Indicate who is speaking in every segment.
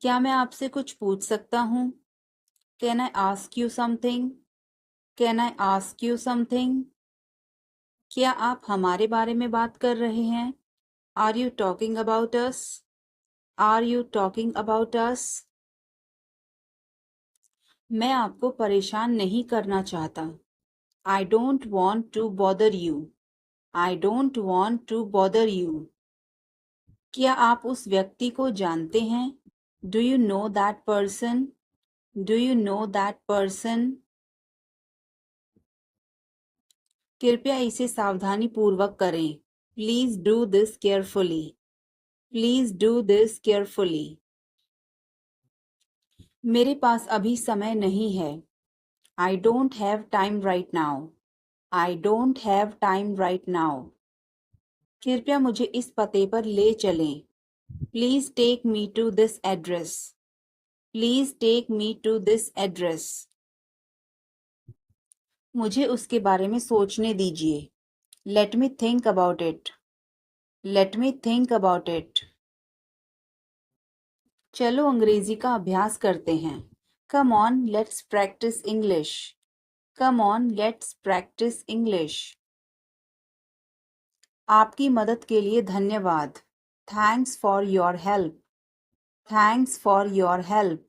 Speaker 1: क्या मैं आपसे कुछ पूछ सकता हूँ? Can I ask you something? Can I ask you something? क्या आप हमारे बारे में बात कर रहे हैं? Are you talking about us? Are you talking about us? मैं आपको परेशान नहीं करना चाहता। I don't want to bother you. I don't want to bother you. क्या आप उस व्यक्ति को जानते हैं? Do you know that person? Do you know that person? कृपया इसे सावधानी पूर्वक करें। Please do this carefully. Please do this carefully. मेरे पास अभी समय नहीं है। I don't have time right now. I don't have time right now. कृपया मुझे इस पते पर ले चलें। Please take me to this address. Please take me to this address. मुझे उसके बारे में सोचने दीजिए। Let me think about it. Let me think about it. चलो अंग्रेजी का अभ्यास करते हैं। कम on let's practice English. Come on let's practice English. आपकी मदद के लिए धन्यवाद। Thanks for your help. Thanks for your help.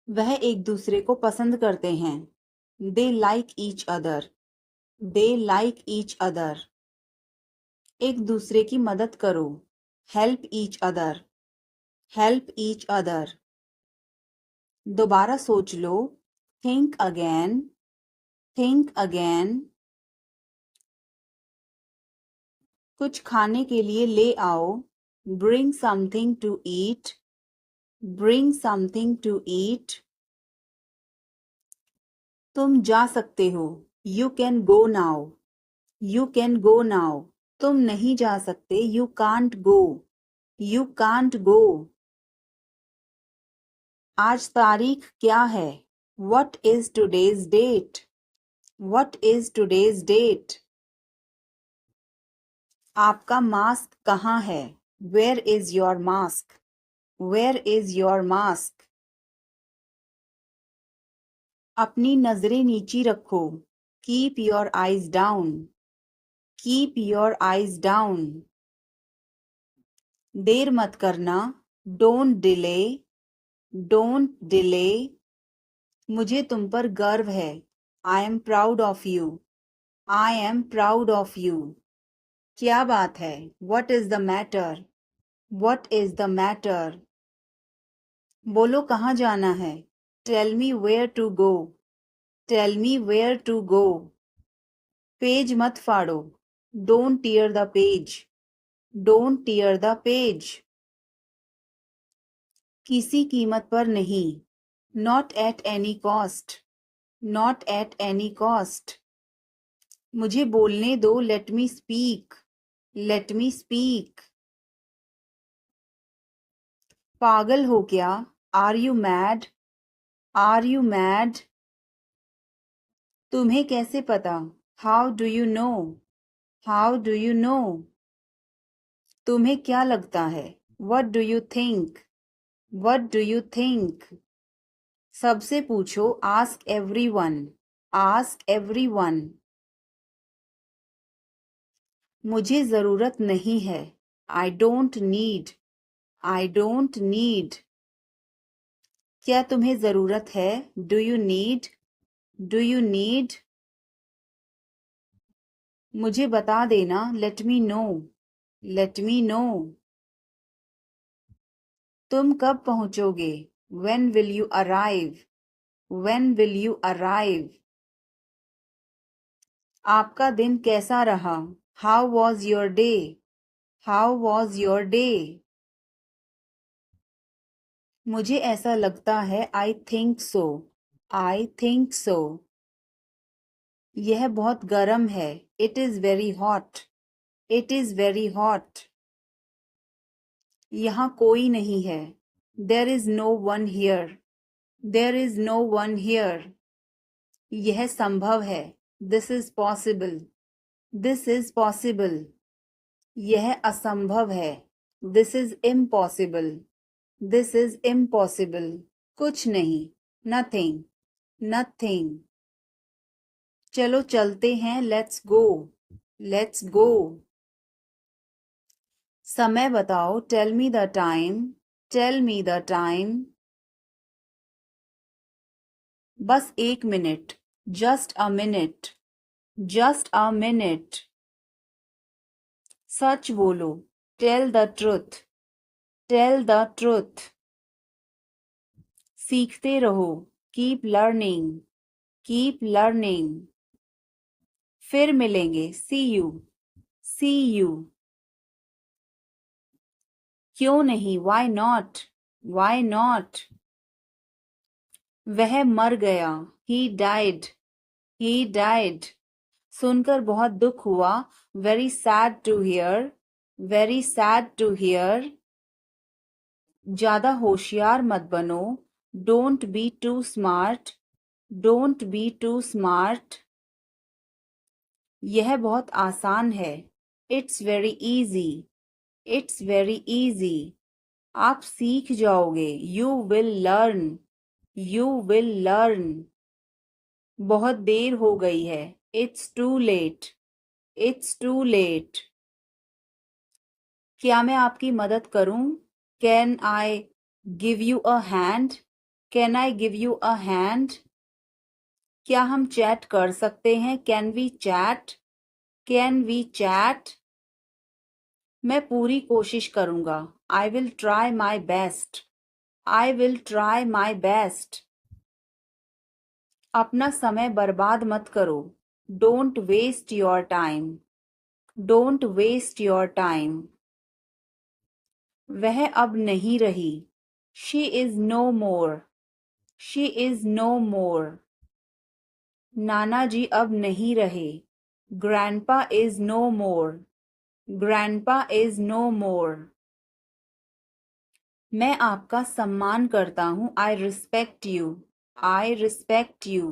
Speaker 1: वह एक दूसरे को पसंद करते हैं। They like each other. They like each other. एक दूसरे की मदद करो। Help each other. Help each other. दोबारा सोच लो। Think again. Think again. कुछ खाने के लिए ले आओ। Bring something to eat. Bring something to ईट। तुम जा सकते हो। You can go now. You can go now. तुम नहीं जा सकते। You can't go. You can't go. आज तारीख क्या है? What is today's date? What is today's date? आपका मास्क कहाँ है? Where is your mask? Where is your mask? अपनी नजरें नीची रखो। Keep your eyes down. Keep your eyes down. देर मत करना। Don't delay. Don't delay. मुझे तुम पर गर्व है। I am proud of you. I am proud of you. क्या बात है? What is the matter? What is the matter? बोलो कहाँ जाना है? Tell me where to go. Tell me where to go. Page मत फाड़ो। Don't tear the page. Don't tear the page. किसी कीमत पर नहीं। Not at any cost. Not at any cost. मुझे बोलने दो। Let me speak. Let me speak. पागल हो क्या? Are you mad? Are you mad? तुम्हें कैसे पता? How do you know? How do you know? तुम्हें क्या लगता है? What do you think? What do you think? सबसे पूछो। Ask everyone. Ask everyone. मुझे जरूरत नहीं है। I don't need. I don't need. क्या तुम्हें जरूरत है? Do you need? Do you need? मुझे बता देना। Let me know. Let me know. तुम कब पहुंचोगे? When will you arrive? When will you arrive? आपका दिन कैसा रहा? How was your day? How was your day? मुझे ऐसा लगता है। I think so. I think so. यह बहुत गर्म है। It is very hot. It is very hot. यहाँ कोई नहीं है। There is no one here. There is no one here. यह संभव है। This is possible. This is possible. यह असंभव है। This is impossible. This is impossible. कुछ नहीं. Nothing. Nothing. चलो चलते हैं. Let's go. Let's go. समय बताओ. Tell me the time. Tell me the time. बस 1 minute. Just a minute. Just a minute. सच बोलो. Tell the truth. Tell the truth. सीखते रहो. Keep learning. Keep learning. फिर मिलेंगे. See you. See you. क्यों नहीं? Why not? Why not? वह मर गया. He died. He died. सुनकर बहुत दुख हुआ. Very sad to hear. Very sad to hear. ज्यादा होशियार मत बनो. Don't be too smart. Don't be too smart. यह बहुत आसान है. It's very easy. It's very easy. आप सीख जाओगे. You will learn. You will learn. बहुत देर हो गई है. It's too late. It's too late. क्या मैं आपकी मदद करूं? Can I give you a hand? Can I give you a hand? क्या हम चैट कर सकते हैं? Can we chat? Can we chat? मैं पूरी कोशिश करूंगा. I will try my best. I will try my best. अपना समय बर्बाद मत करो. Don't waste your time. Don't waste your time. वह अब नहीं रही. She is no more. She is no more. नाना जी अब नहीं रहे. Grandpa is no more. Grandpa is no more. मैं आपका सम्मान करता हूँ. I respect you. I respect you.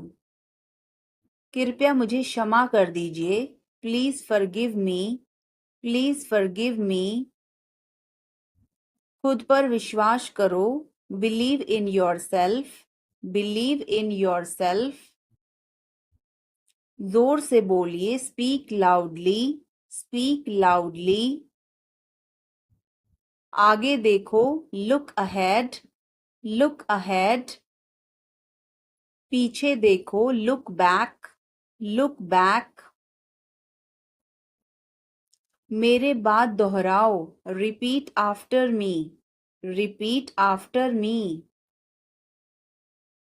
Speaker 1: कृपया मुझे क्षमा कर दीजिए. Please forgive me. Please forgive me. खुद पर विश्वास करो. Believe in yourself. Believe in yourself. जोर से बोलिए. Speak loudly. Speak loudly. आगे देखो. Look ahead. Look ahead. पीछे देखो. Look back. Look back. मेरे बाद दोहराओ. Repeat after me. Repeat after me.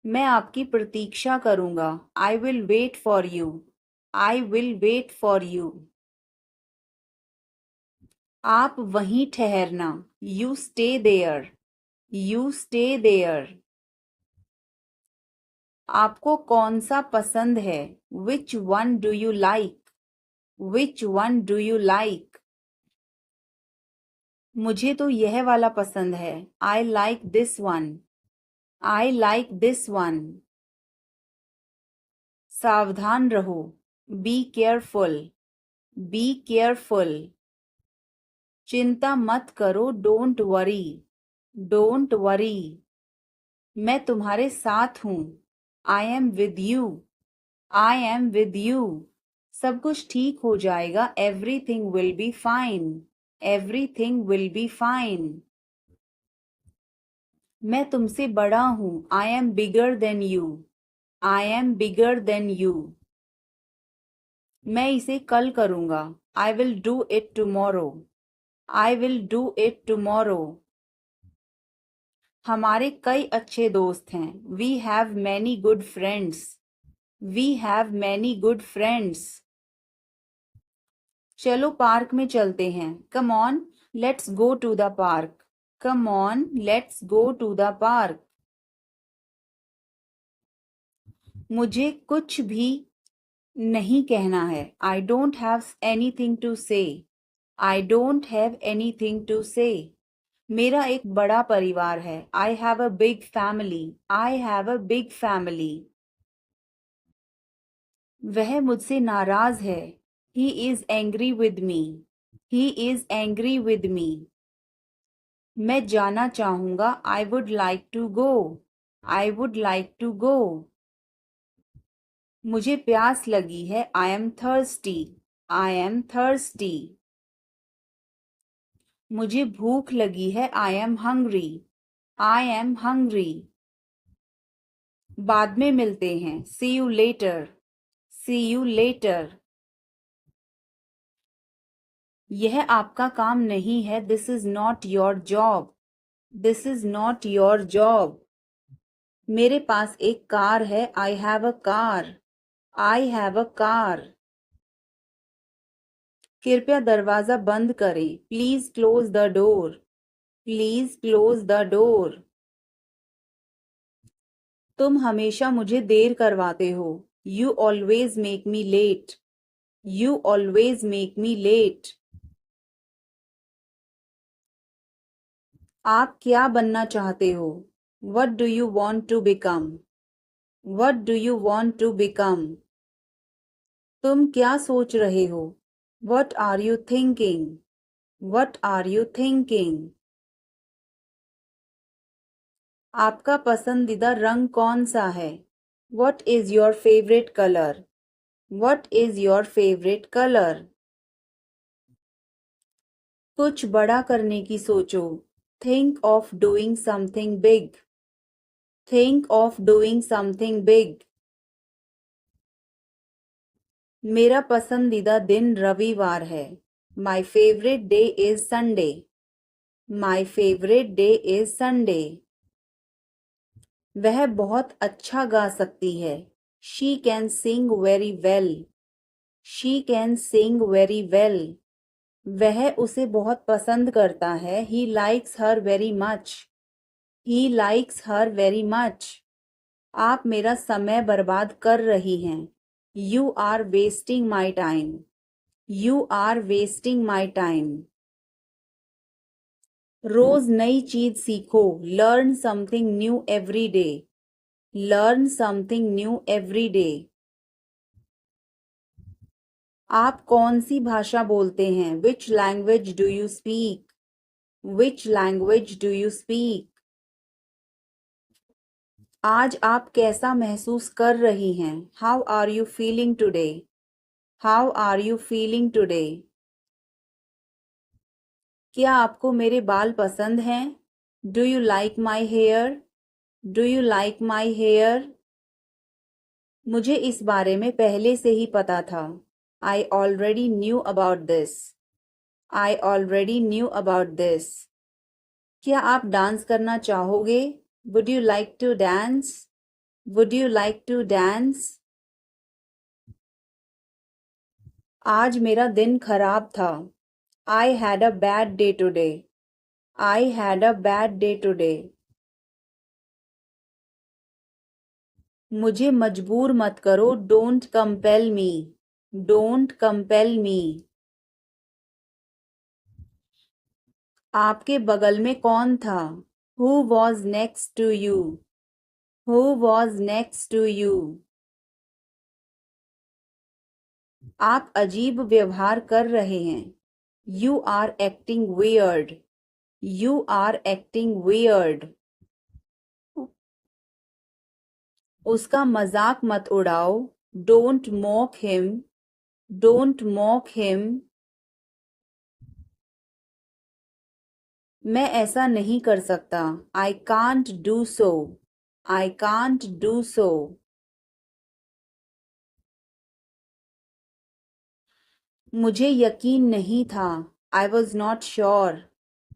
Speaker 1: मैं आपकी प्रतीक्षा करूंगा. I will wait for you. I will wait for you. आप वहीं ठहरना. You stay there. You stay there. आपको कौन सा पसंद है? Which one do you like? Which one do you like? मुझे तो यह वाला पसंद है. I like this one. I like this one. सावधान रहो. Be careful. Be careful. चिंता मत करो. Don't worry. Don't worry. मैं तुम्हारे साथ हूँ. I am with you. I am with you. सब कुछ ठीक हो जाएगा. Everything will be fine. Everything will be fine. मैं तुमसे बड़ा हूँ. I am bigger than you. I am bigger than you. मैं इसे कल करूँगा. I will do it tomorrow. I will do it tomorrow. हमारे कई अच्छे दोस्त हैं. We have many good friends. We have many good friends. चलो पार्क में चलते हैं. Come on, let's go to the park. Come on, let's go to the park. मुझे कुछ भी नहीं कहना है. I don't have anything to say. I don't have anything to say. मेरा एक बड़ा परिवार है. I have a big family. I have a big family. वह मुझसे नाराज है. He is angry with me. He is angry with me. मैं जाना चाहूंगा। I would like to go. I would like to go. मुझे प्यास लगी है। I am thirsty. I am thirsty. मुझे भूख लगी है। I am hungry. I am hungry. बाद में मिलते हैं। See you later. See you later. यह आपका काम नहीं है। This is not your job. This is not your job. मेरे पास एक कार है। I have a car. I have a car. कृपया दरवाजा बंद करें। Please close the door. Please close the door. तुम हमेशा मुझे देर करवाते हो। You always make me late. You always make me late. आप क्या बनना चाहते हो? What do you want to become? What do you want to become? तुम क्या सोच रहे हो? What are you thinking? What are you thinking? आपका पसंदीदा रंग कौन सा है? What is your favourite colour? What is your favourite colour? कुछ बड़ा करने की सोचो। Think of doing something big. Think of doing something big. मेरा पसंदीदा दिन रविवार है। My favourite day is Sunday. My favourite day is Sunday. वह बहुत अच्छा गा सकती है। She can sing very well. She can sing very well. वह उसे बहुत पसंद करता है। He likes her very much. He likes her very much. आप मेरा समय बर्बाद कर रही हैं। You are wasting my time. You are wasting my time. रोज नई चीज सीखो। Learn something new every day. Learn something new every day. आप कौन सी भाषा बोलते हैं? Which language do you speak? Which language do you speak? आज आप कैसा महसूस कर रही हैं? How are you feeling today? How are you feeling today? क्या आपको मेरे बाल पसंद हैं? Do you like my hair? Do you like my hair? मुझे इस बारे में पहले से ही पता था। I already knew about this. I already knew about this. क्या आप डांस करना चाहोगे? Would you like to dance? Would you like to dance? आज मेरा दिन खराब था। I had a bad day today. I had a bad day today. मुझे मजबूर मत करो। Don't compel me. Don't compel me. आपके बगल में कौन था? Who was next to you? Who was next to you? आप अजीब व्यवहार कर रहे हैं। You are acting weird. You are acting weird. उसका मजाक मत उड़ाओ। Don't mock him. Don't mock him. मैं ऐसा नहीं कर सकता। I can't do so. I can't do so. मुझे यकीन नहीं था। I was not sure.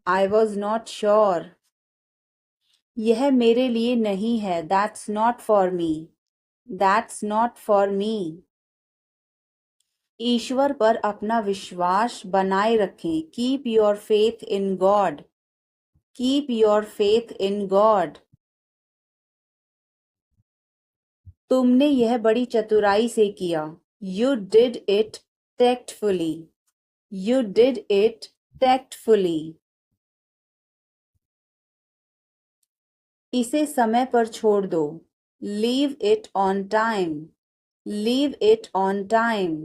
Speaker 1: I was not sure. यह मेरे लिए नहीं है। That's not for me. That's not for me. ईश्वर पर अपना विश्वास बनाए रखें। Keep your faith in God. Keep your faith in God. तुमने यह बड़ी चतुराई से किया। You did it tactfully. You did it tactfully. इसे समय पर छोड़ दो। Leave it on time. Leave it on time.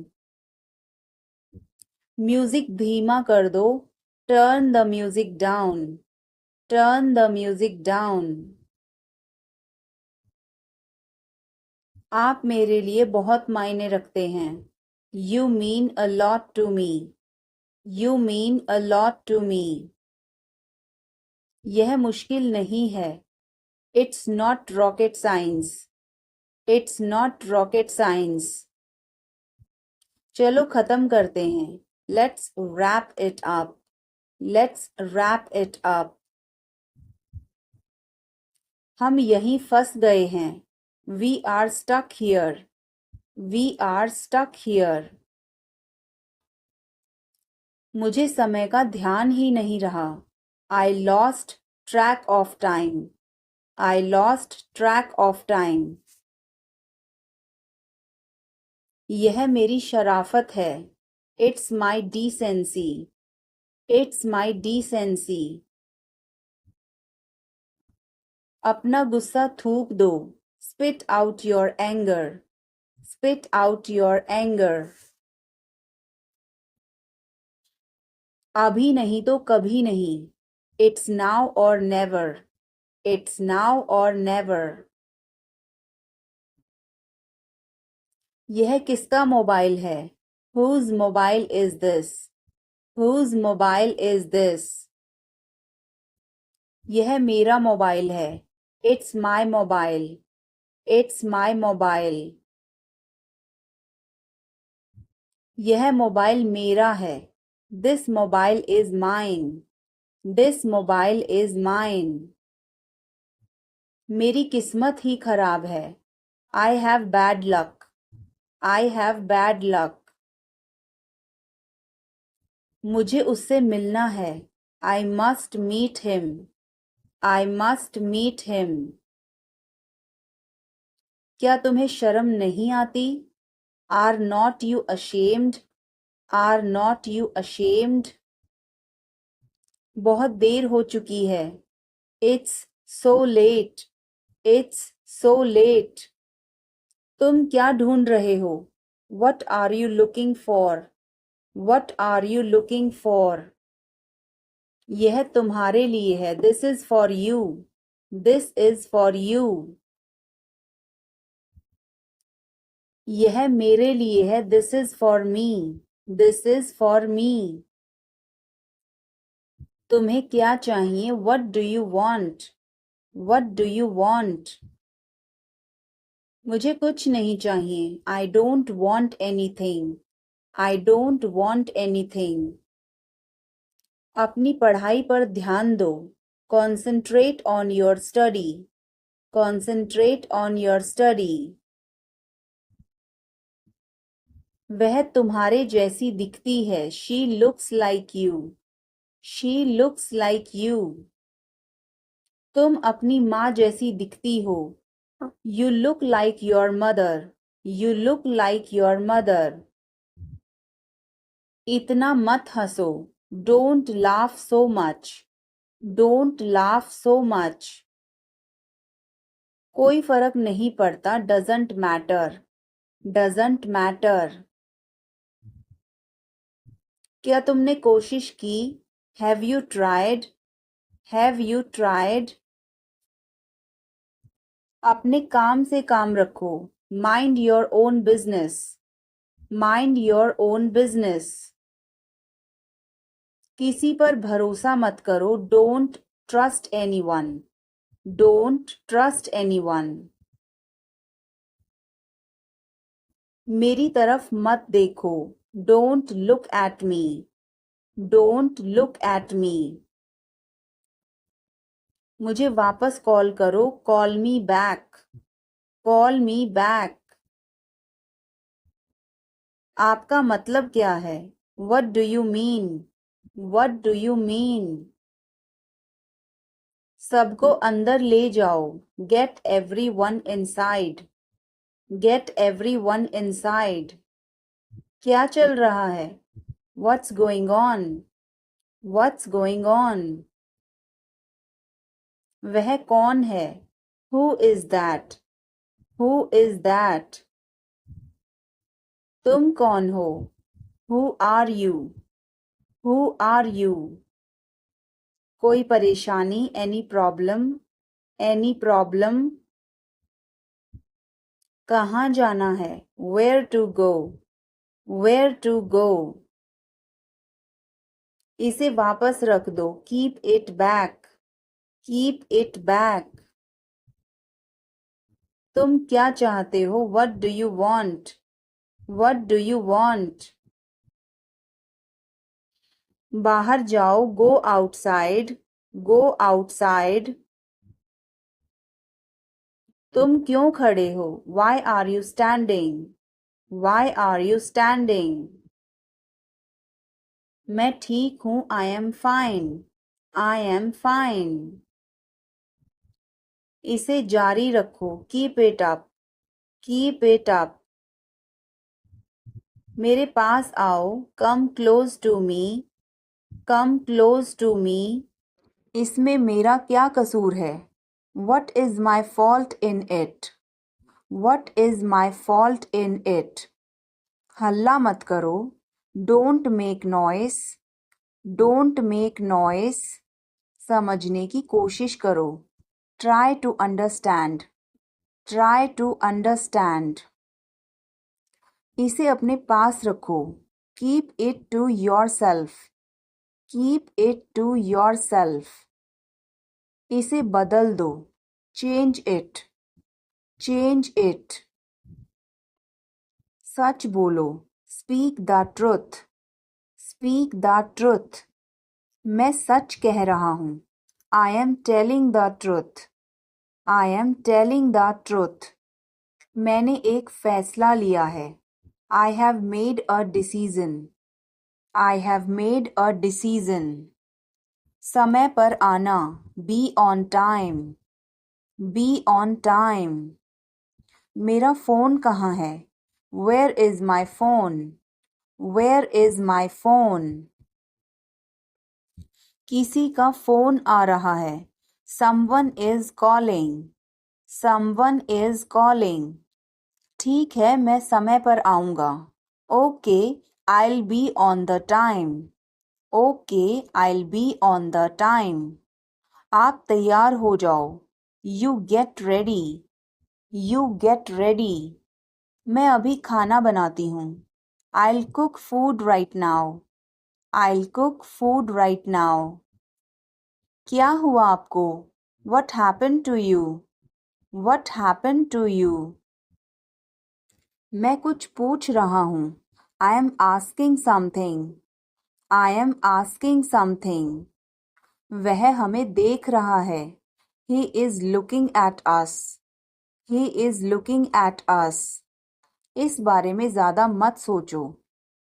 Speaker 1: Music धीमा कर दो। Turn the music down. Turn the music down. आप मेरे लिए बहुत मायने रखते हैं. You mean a lot to me. You mean a lot to me. यह मुश्किल नहीं है. It's not rocket science. It's not rocket science. चलो खत्म करते हैं. Let's wrap it up. Let's wrap it up. हम यहीं फंस गए हैं. We are stuck here. We are stuck here. मुझे समय का ध्यान ही नहीं रहा. I lost track of time. I lost track of time. यह मेरी शराफत है. It's my decency. It's my decency. अपना गुस्सा थूक दो. Spit out your anger. Spit out your anger. अभी नहीं तो कभी नहीं. It's now or never. It's now or never. यह किसका मोबाइल है? Whose mobile is this? Whose mobile is this? यह मेरा मोबाइल है. It's my mobile. It's my mobile. यह मोबाइल मेरा है. This mobile is mine. This mobile is mine. मेरी किस्मत ही खराब है. I have bad luck. I have bad luck. मुझे उससे मिलना है. I must meet him. I must meet him. क्या तुम्हें शर्म नहीं आती? Are not you ashamed? Are not you ashamed? बहुत देर हो चुकी है. It's so late. It's so late. तुम क्या ढूंढ रहे हो? What are you looking for? What are you looking for? यह तुम्हारे लिए है. This is for you. This is for you. यह मेरे लिए है. This is for me. This is for me. तुम्हें क्या चाहिए? What do you want? What do you want? मुझे कुछ नहीं चाहिए. I don't want anything. I don't want anything. अपनी पढ़ाई पर ध्यान दो. Concentrate on your study. Concentrate on your study. वह तुम्हारे जैसी दिखती है. She looks like you. She looks like you. तुम अपनी माँ जैसी दिखती हो. You look like your mother. You look like your mother. इतना मत हंसो. Don't laugh so much. Don't laugh so much. कोई फर्क नहीं पड़ता. Doesn't matter. Doesn't matter. क्या तुमने कोशिश की? Have you tried? Have you tried? अपने काम से काम रखो. Mind your own business. Mind your own business. किसी पर भरोसा मत करो. Don't trust anyone. Don't trust anyone. मेरी तरफ मत देखो. Don't look at me. Don't look at me. मुझे वापस कॉल करो. Call me back. Call me back. आपका मतलब क्या है? What do you mean? What do you mean? सबको अंदर ले जाओ. Get everyone inside. Get everyone inside. क्या चल रहा है? What's going on? What's going on? वह कौन है? Who is that? Who is that? तुम कौन हो? Who are you? Who are you? कोई परेशानी, एनी प्रॉब्लम, एनी प्रॉब्लम। कहाँ जाना है, where to go, where to go. इसे वापस रख दो, keep it back, keep it back. तुम क्या चाहते हो, what do you want, what do you want. बाहर जाओ, गो आउटसाइड, गो आउटसाइड। तुम क्यों खड़े हो, why are you standing, why are you standing. मैं ठीक हूं, I am fine, I am fine. इसे जारी रखो, keep it up, keep it up. मेरे पास आओ, come close to me, come close to me. इसमें मेरा क्या कसूर है, what is my fault in it, what is my fault in it. हल्ला मत करो, don't make noise, don't make noise. समझने की कोशिश करो, try to understand, try to understand. इसे अपने पास रखो, keep it to yourself, keep it to yourself. इसे बदल दो, चेंज इट, चेंज इट। सच बोलो, speak the truth, speak the truth. मैं सच कह रहा हूँ, I am telling the truth, I am telling the truth. मैंने एक फैसला लिया है, I have made a decision, I have made a decision. समय पर आना, B on time, be on time. मेरा फ़ोन कहाँ है, where is my phone, where is my phone. किसी का फ़ोन आ रहा है, someone is calling, someone is calling. ठीक है, मैं समय पर आऊँगा, okay I will be on the time, okay I will be on the time. आप तैयार हो जाओ, you get ready, you get ready. मैं अभी खाना बनाती हूँ, I will cook food right now, I will cook food right now. क्या हुआ आपको, what happen to you, what happen to you. मैं कुछ पूछ रहा हूँ, I am asking something, I am asking something. वह हमें देख रहा है, he is looking at us, he is looking at us. इस बारे में ज़्यादा मत सोचो,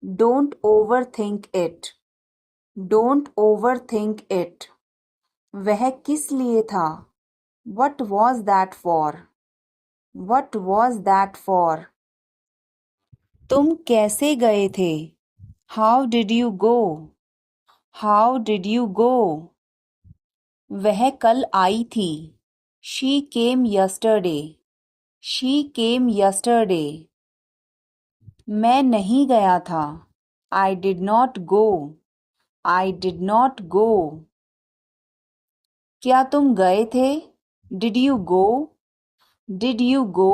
Speaker 1: don't overthink it, don't overthink it. वह किस लिए था, what was that for, what was that for. तुम कैसे गए थे, how did you go, how did you go. वह कल आई थी, she came yesterday, she came yesterday. मैं नहीं गया था, I did not go, I did not go. क्या तुम गए थे, did you go, did you go.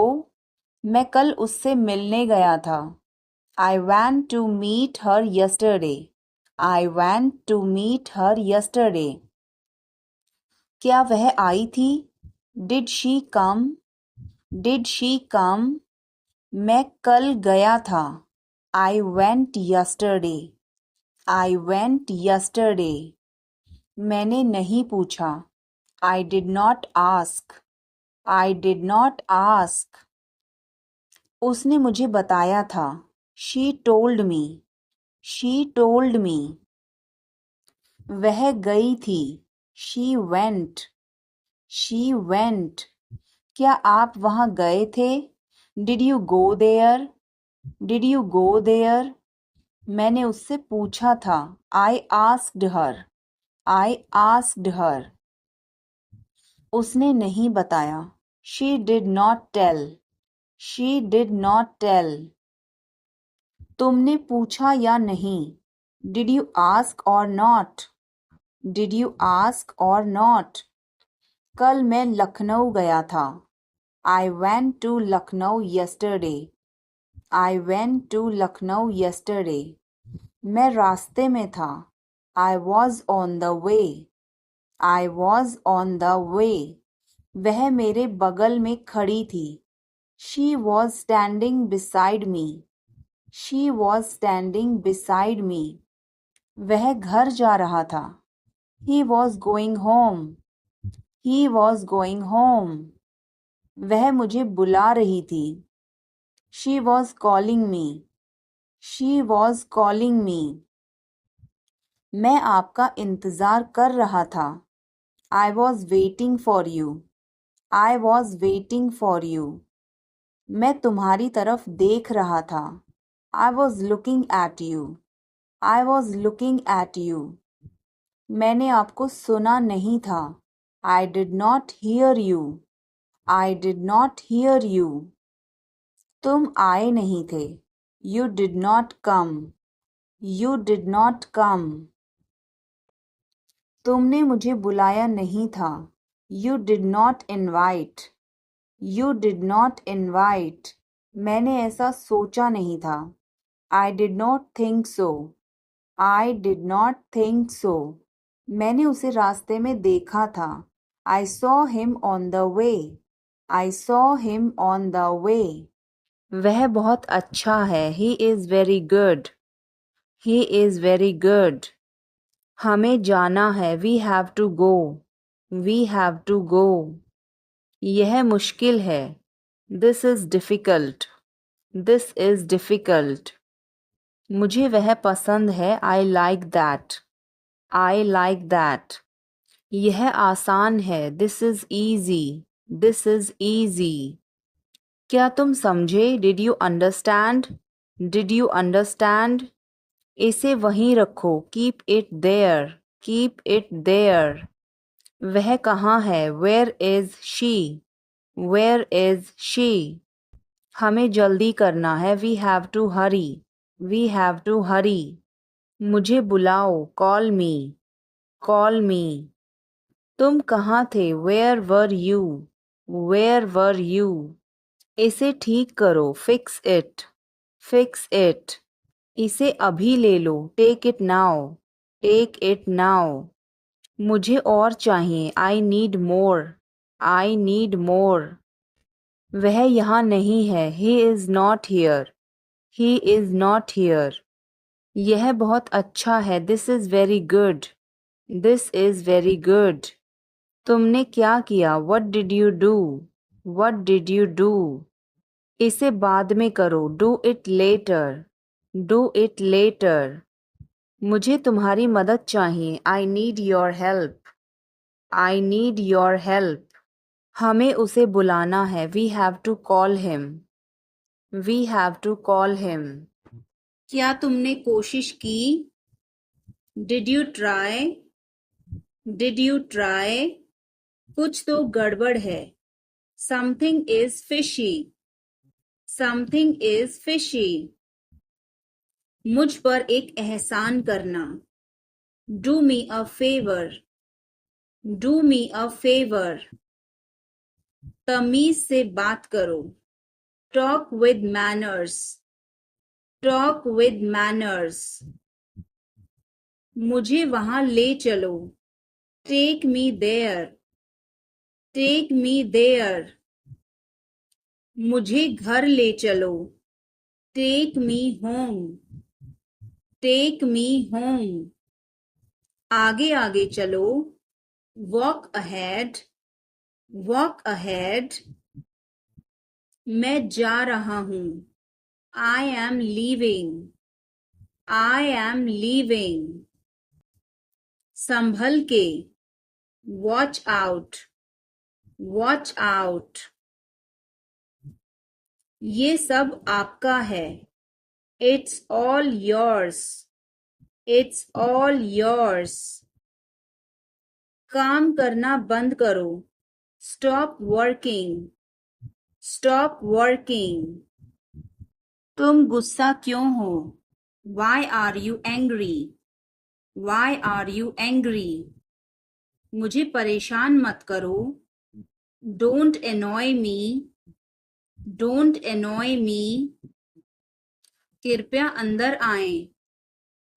Speaker 1: मैं कल उससे मिलने गया था, I went to meet her yesterday, I went to meet her yesterday. क्या वह आई थी, did she come, did she कम। मैं कल गया था, I went yesterday, I went yesterday. मैंने नहीं पूछा, आई did not ask, I did not ask. उसने मुझे बताया था, she told me, she told me. वह गई थी, शी वेंट, शी वेंट। क्या आप वहाँ गए थे, did you go there, did you go there. मैंने उससे पूछा था, I asked her, I asked her. उसने नहीं बताया, she did not tell, she did not tell. तुमने पूछा या नहीं, did you ask or not, Did you ask or not? कल मैं लखनऊ गया था. I went to Lucknow yesterday. I went to Lucknow yesterday. मैं रास्ते में था. I was on the way. I was on the way. वह मेरे बगल में खड़ी थी. She was standing beside me. She was standing beside me. वह घर जा रहा था. He was going home. He was going home. वह मुझे बुला रही थी. She was calling me. She was calling me. मैं आपका इंतज़ार कर रहा था. I was waiting for you. I was waiting for you. मैं तुम्हारी तरफ देख रहा था. I was looking at you. I was looking at you. मैंने आपको सुना नहीं था. I did not hear you. I did not hear you. तुम आए नहीं थे. You did not come. You did not come. तुमने मुझे बुलाया नहीं था. You did not invite. You did not invite. मैंने ऐसा सोचा नहीं था. I did not think so. I did not think so. मैंने उसे रास्ते में देखा था. I saw him on the way. I saw him on the way. वह बहुत अच्छा है. He is very good. He is very good. हमें जाना है. We have to go. We have to go. यह मुश्किल है. This is difficult. This is difficult. मुझे वह पसंद है. I like that. I like that. यह आसान है. This is easy. This is easy. क्या तुम समझे? Did you understand? Did you understand? इसे वहीं रखो. Keep it there. Keep it there. वह कहाँ है? Where is she? Where is she? हमें जल्दी करना है. We have to hurry. We have to hurry. मुझे बुलाओ. Call me. Call me. तुम कहाँ थे? Where were you? Where were you? इसे ठीक करो. Fix it. Fix it. इसे अभी ले लो. Take it now. Take it now. मुझे और चाहिए. I need more. I need more. वह यहाँ नहीं है. He is not here. He is not here. यह बहुत अच्छा है. This is very good. This is very good. तुमने क्या किया? What did you do? What did you do? इसे बाद में करो. Do it later. Do it later. मुझे तुम्हारी मदद चाहिए. I need your help. I need your help. हमें उसे बुलाना है. We have to call him. We have to call him. क्या तुमने कोशिश की? Did you try? Did you try? कुछ तो गड़बड़ है. Something is fishy. Something is fishy. मुझ पर एक एहसान करना. Do me a favor. Do me a favor. तमीज से बात करो. Talk with manners. Talk with manners. मुझे वहां ले चलो. Take me there. Take me there. मुझे घर ले चलो. Take me home. Take me home. आगे आगे चलो. Walk ahead. Walk ahead. मैं जा रहा हूँ. I am leaving. I am leaving. संभल के. Watch out. Watch out. ये सब आपका है. It's all yours. It's all yours. काम करना बंद करो. Stop working. Stop working. तुम गुस्सा क्यों हो? Why are you angry? Why are you angry? मुझे परेशान मत करो. Don't annoy me. Don't annoy me. कृपया अंदर आएं.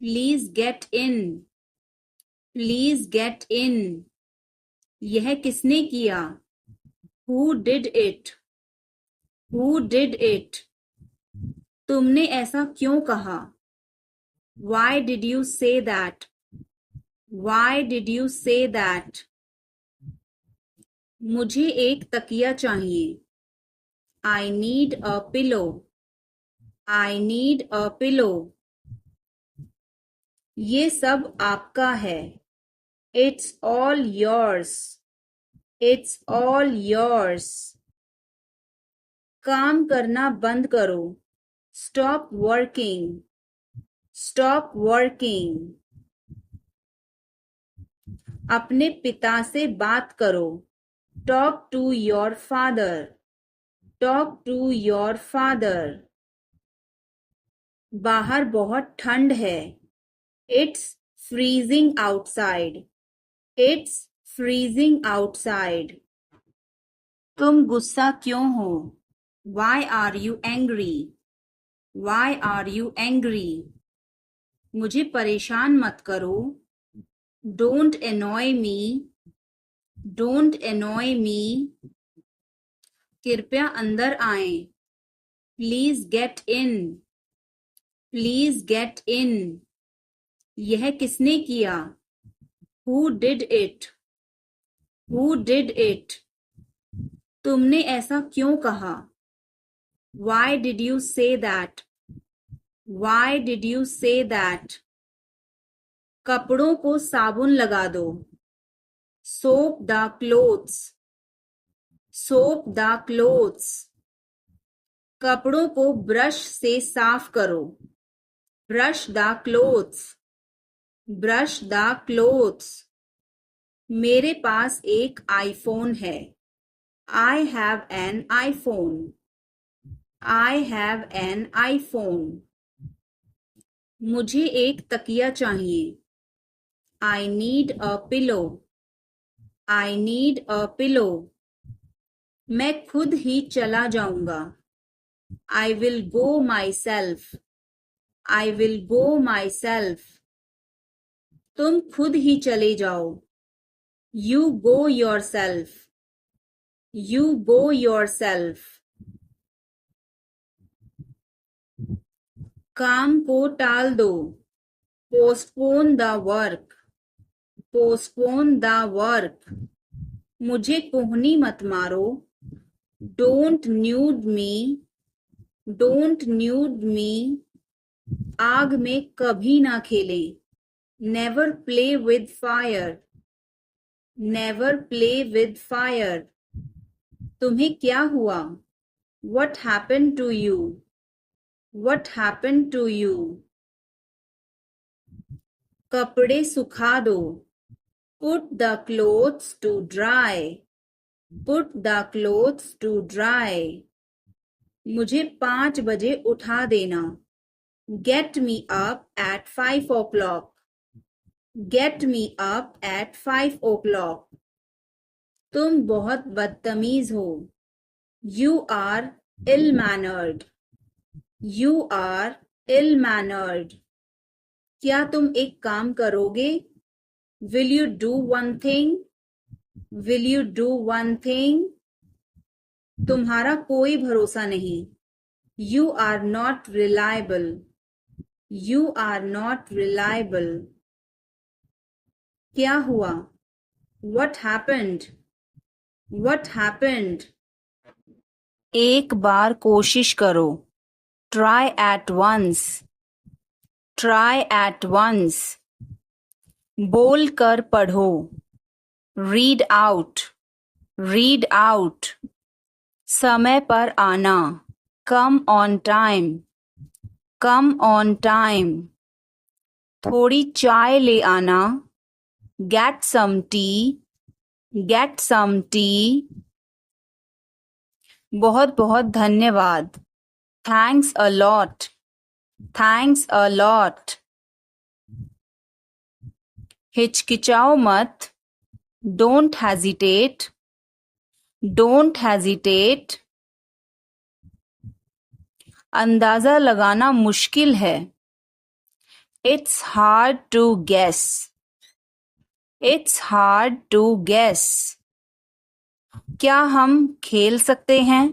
Speaker 1: Please get in. Please get in. यह किसने किया? Who did it? Who did it? तुमने ऐसा क्यों कहा? Why did you say that? Why did you say that? मुझे एक तकिया चाहिए. I need a pillow. I need a pillow. ये सब आपका है. It's all yours. It's all yours. काम करना बंद करो. Stop working. Stop working. अपने पिता से बात करो. Talk to your father. Talk to your father. बाहर बहुत ठंड है. It's freezing outside. It's freezing outside. तुम गुस्सा क्यों हो? Why are you angry? Why are you angry? मुझे परेशान मत करो. Don't annoy me. Don't annoy me. कृपया अंदर आएं. Please get in. Please get in. यह किसने किया? Who did it? Who did it? तुमने ऐसा क्यों कहा? Why did you say that? Why did you say that? कपड़ों को साबुन लगा दो. Soap the clothes. Soap the clothes. कपड़ों को ब्रश से साफ करो. Brush the clothes. Brush the clothes. मेरे पास एक आईफोन है. I have an iPhone. I have an iPhone. मुझे एक तकिया चाहिए. I need a pillow. I need a pillow. मैं खुद ही चला जाऊंगा. I will go myself. I will go myself. तुम खुद ही चले जाओ. You go yourself. You go yourself. काम को टाल दो. Postpone the work. Postpone the work. मुझे कोहनी मत मारो. Don't nude me. Don't nude me. आग में कभी ना खेलें. Never play with fire. Never play with fire. तुम्हें क्या हुआ? What happened to you? What happened to you? कपड़े सुखा दो. Put the clothes to dry. Put the clothes to dry. मुझे 5 बजे उठा देना. Get me up at 5 o'clock. Get me up at 5 o'clock. तुम बहुत बदतमीज हो. You are ill-mannered. You are ill-mannered. क्या तुम एक काम करोगे? Will you do one thing? Will you do one thing? तुम्हारा कोई भरोसा नहीं. You are not reliable. You are not reliable. क्या हुआ? What happened? What happened? एक बार कोशिश करो. Try at once. Try at once. बोल कर पढ़ो. Read out. Read out. समय पर आना. Come on time. Come on time. थोड़ी चाय ले आना. Get some tea. Get some tea. बहुत बहुत धन्यवाद. Thanks a lot. Thanks a lot. हिचकिचाओ मत, डोंट हेजिटेट, डोंट हेजिटेट। अंदाजा लगाना मुश्किल है, it's hard to guess, it's hard to guess. क्या हम खेल सकते हैं,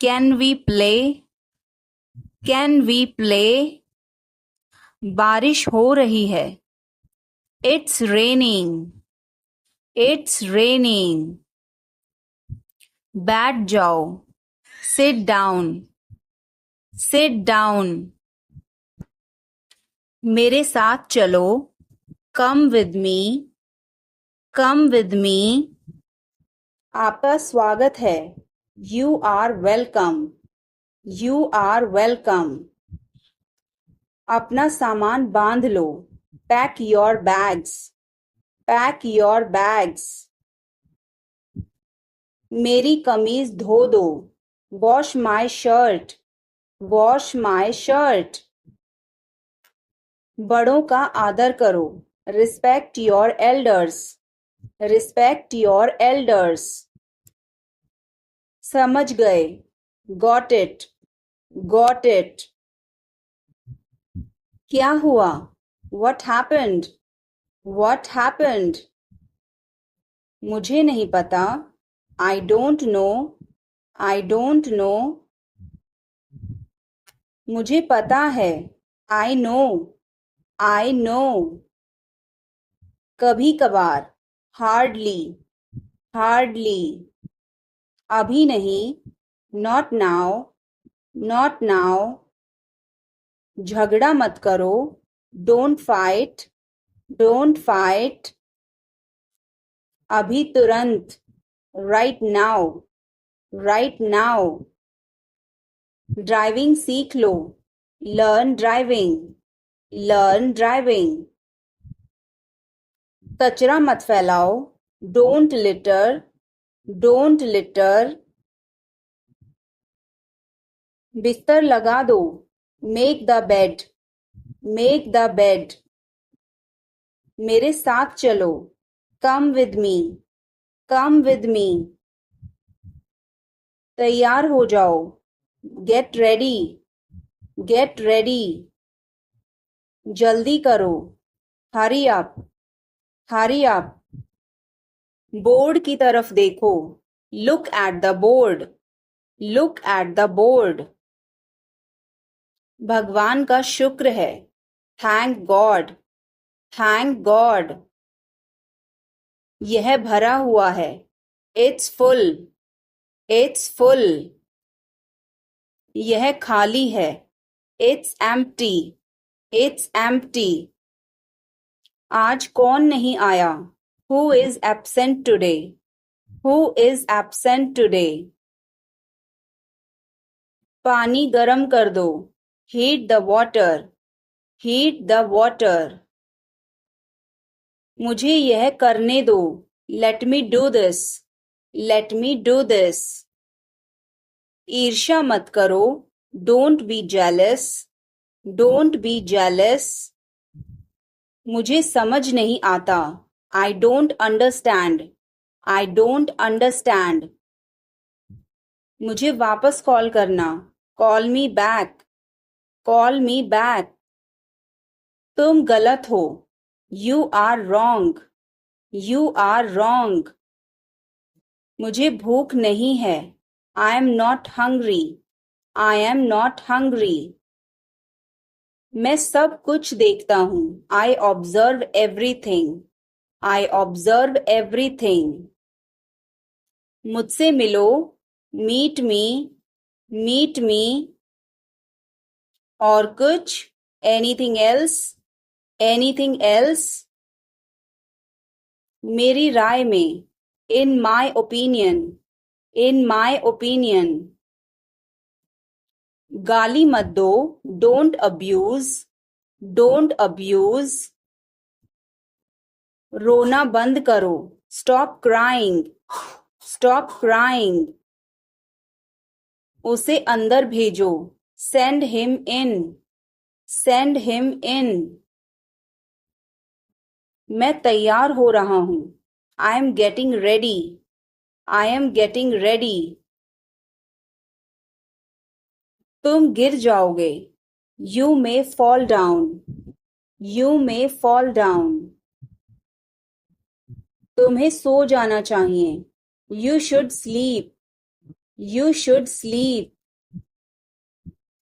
Speaker 1: can we play, can we play. बारिश हो रही है, इट्स रेनिंग, इट्स रेनिंग। बैठ जाओ, सिट डाउन, सिट डाउन। मेरे साथ चलो, come with me, come with me. आपका स्वागत है, you are welcome, you are welcome. अपना सामान बांध लो, pack your bags, pack your bags. मेरी कमीज धो दो, wash my shirt, wash my shirt. बड़ों का आदर करो, respect your elders, respect your elders. समझ गए, गॉट इट, गॉट इट। क्या हुआ, व्हाट हैपेंड, व्हाट हैपेंड। मुझे नहीं पता, I don't know, I don't know. मुझे पता है, आई नो, आई नो। कभी कभार, हार्डली, हार्डली। अभी नहीं, नॉट नाउ, नॉट नाउ। झगड़ा मत करो, डोंट फाइट, डोंट फाइट। अभी तुरंत, right now, right now. Driving सीख लो, लर्न ड्राइविंग, लर्न ड्राइविंग। कचरा मत फैलाओ, डोंट लिटर, डोंट लिटर। बिस्तर लगा दो, make the bed, make the bed. मेरे साथ चलो, come with me, come with me. तैयार हो जाओ, गेट रेडी, गेट रेडी। जल्दी करो, hurry up, hurry up. Board की तरफ देखो, look at the board, look at the board. भगवान का शुक्र है, थैंक गॉड, थैंक गॉड। यह भरा हुआ है, इट्स फुल, इट्स फुल। यह खाली है, इट्स एम्प्टी, इट्स एम्प्टी। आज कौन नहीं आया, who is absent today, who is absent today. पानी गरम कर दो, heat the water, heat the water. मुझे यह करने दो, let me do this, let me do this. ईर्ष्या मत करो, don't be jealous, don't be jealous. मुझे समझ नहीं आता, I don't understand, I don't understand. मुझे वापस कॉल करना, call me back, call me back. तुम गलत हो, you are wrong, you are wrong. मुझे भूख नहीं है, I am not hungry, I am not hungry. मैं सब कुछ देखता हूँ, I observe everything, I observe everything. मुझसे मिलो, मीट मी, मीट मी। और कुछ, एनीथिंग एल्स, एनीथिंग एल्स। मेरी राय में, इन my opinion, in my opinion. गाली मत दो, डोंट अब्यूज, डोंट अब्यूज। रोना बंद करो, स्टॉप क्राइंग, स्टॉप क्राइंग। उसे अंदर भेजो, send him in, send him in. मैं तैयार हो रहा हूँ। I am getting ready. I am getting ready. तुम गिर जाओगे। You may fall down. You may fall down. तुम्हें सो जाना चाहिए। You should sleep. You should sleep.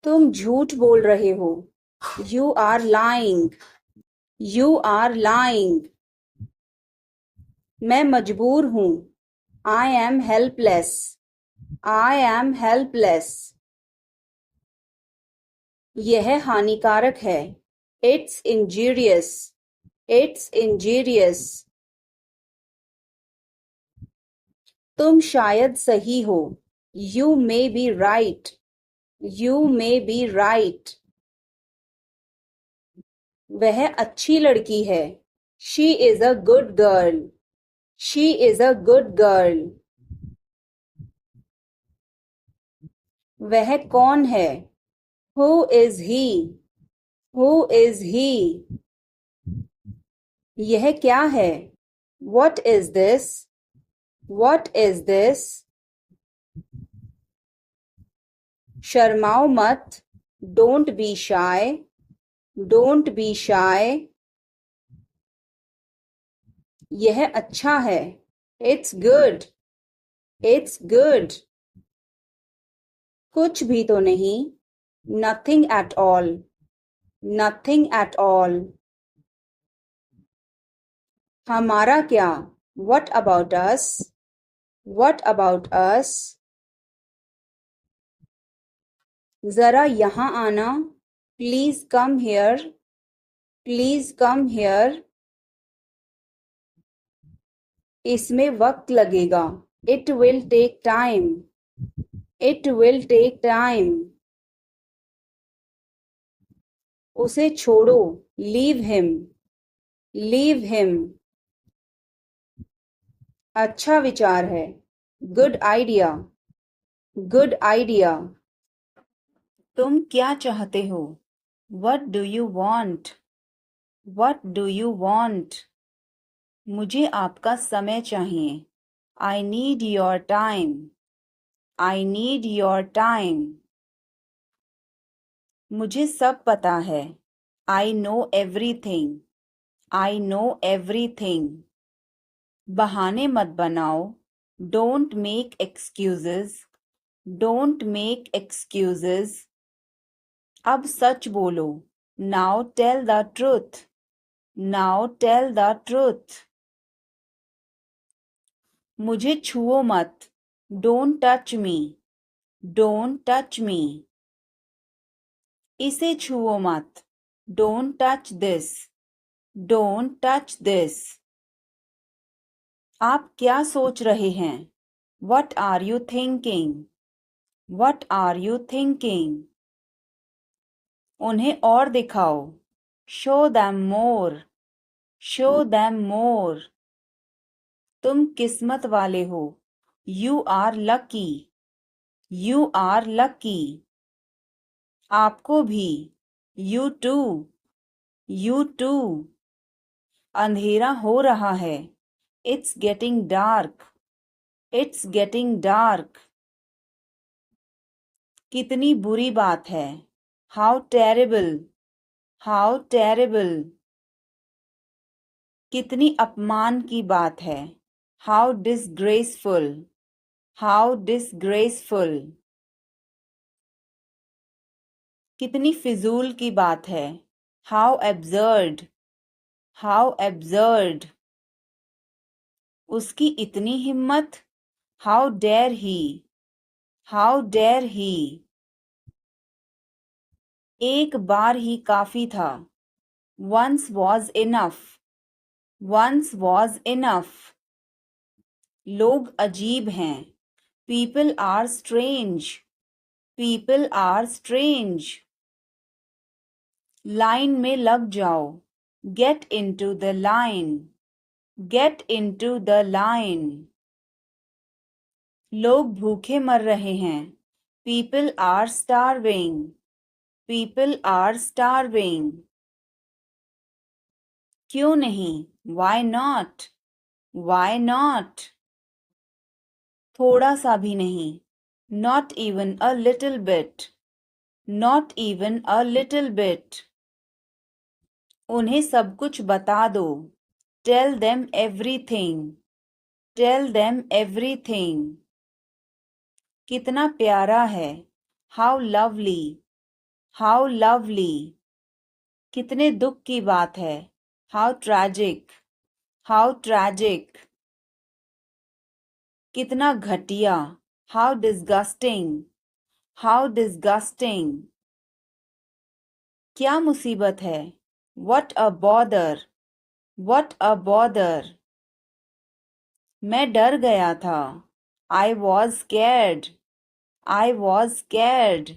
Speaker 1: तुम झूठ बोल रहे हो। You are lying. You are lying. मैं मजबूर हूँ। I am helpless. I am helpless. यह हानिकारक है। It's injurious. It's injurious. तुम शायद सही हो। You may be right. You may be right. वह अच्छी लड़की है। She is a good girl. She is a good girl. वह कौन है? Who is he? Who is he? यह क्या है? What is this? What is this? शर्माओ मत। Don't be shy. Don't be shy. यह अच्छा है। It's good. It's good. कुछ भी तो नहीं। Nothing at all. Nothing at all. हमारा क्या? What about us? What about us? जरा यहाँ आना। Please come here. Please come here. इसमें वक्त लगेगा। It will take time. It will take time. उसे छोड़ो। Leave him. Leave him. अच्छा विचार है। Good idea. Good idea. तुम क्या चाहते हो? What do you want? What do you want? मुझे आपका समय चाहिए। I need your time. I need your time. मुझे सब पता है। I know everything. I know everything. बहाने मत बनाओ। Don't make excuses. Don't make excuses. अब सच बोलो। Now tell the truth. Now tell the truth. मुझे छुओ मत। Don't touch me. Don't touch me. इसे छुओ मत। Don't touch this. Don't touch this. आप क्या सोच रहे हैं? What are you thinking? What are you thinking? उन्हें और दिखाओ। Show them more. Show them more. तुम किस्मत वाले हो। You are lucky. You are lucky. आपको भी। You too. You too. अंधेरा हो रहा है। It's getting dark. It's getting dark. कितनी बुरी बात है। How terrible. How terrible. कितनी अपमान की बात है। How disgraceful. How disgraceful. कितनी फिजूल की बात है। How absurd. How absurd. उसकी इतनी हिम्मत। How dare he. How dare he. एक बार ही काफी था। Once was enough. Once was enough. लोग अजीब हैं। People are strange. People are strange. Line में लग जाओ। Get into the line. Get into the line. लोग भूखे मर रहे हैं। People are starving. People are starving. क्यों नहीं? Why not? Why not? थोड़ा सा भी नहीं. Not even a little bit. Not even a little bit. उन्हें सब कुछ बता दो. Tell them everything. Tell them everything. कितना प्यारा है. How lovely. How lovely. कितने दुख की बात है. How tragic. How tragic. कितना घटिया. How disgusting. How disgusting. क्या मुसीबत है. What a bother. What a bother. मैं डर गया था. I was scared. I was scared.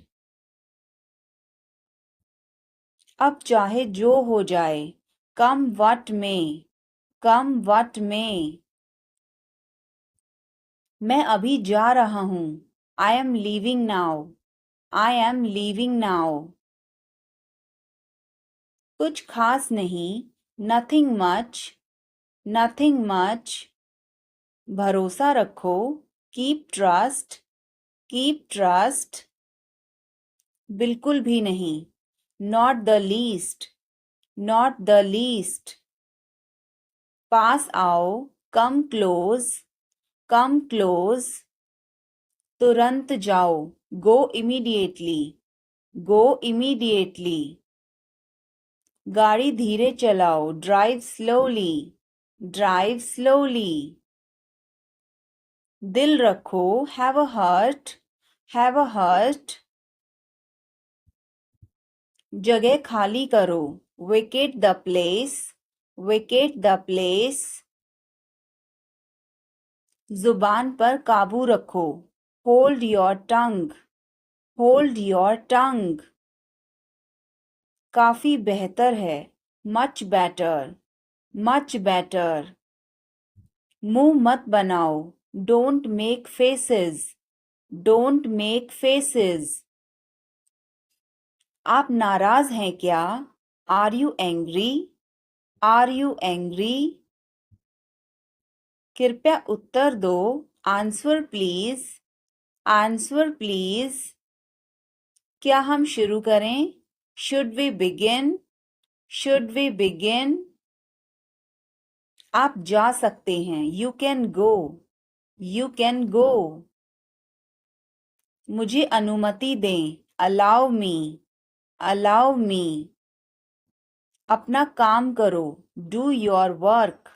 Speaker 1: अब चाहे जो हो जाए. Come what may. Come what may. मैं अभी जा रहा हूँ. I am leaving now. I am leaving now. कुछ खास नहीं. Nothing much. Nothing much. भरोसा रखो. Keep trust. Keep trust. बिल्कुल भी नहीं. Not the least. Not the least. पास आओ. Come close. Come close. तुरंत जाओ. Go immediately. Go immediately. गाड़ी धीरे चलाओ. Drive slowly. Drive slowly. दिल रखो. Have a heart. Have a heart. जगह खाली करो. Vacate the place. Vacate the place. जुबान पर काबू रखो. Hold your tongue. Hold your tongue. काफी बेहतर है. Much better. Much better. मुंह मत बनाओ. Don't make faces. Don't make faces. आप नाराज हैं क्या? Are you angry? Are you angry? कृपया उत्तर दो. Answer please. Answer please. क्या हम शुरू करें? Should we begin? Should we begin? आप जा सकते हैं. You can go. You can go. मुझे अनुमति दें. Allow me. Allow me. अपना काम करो. Do your work.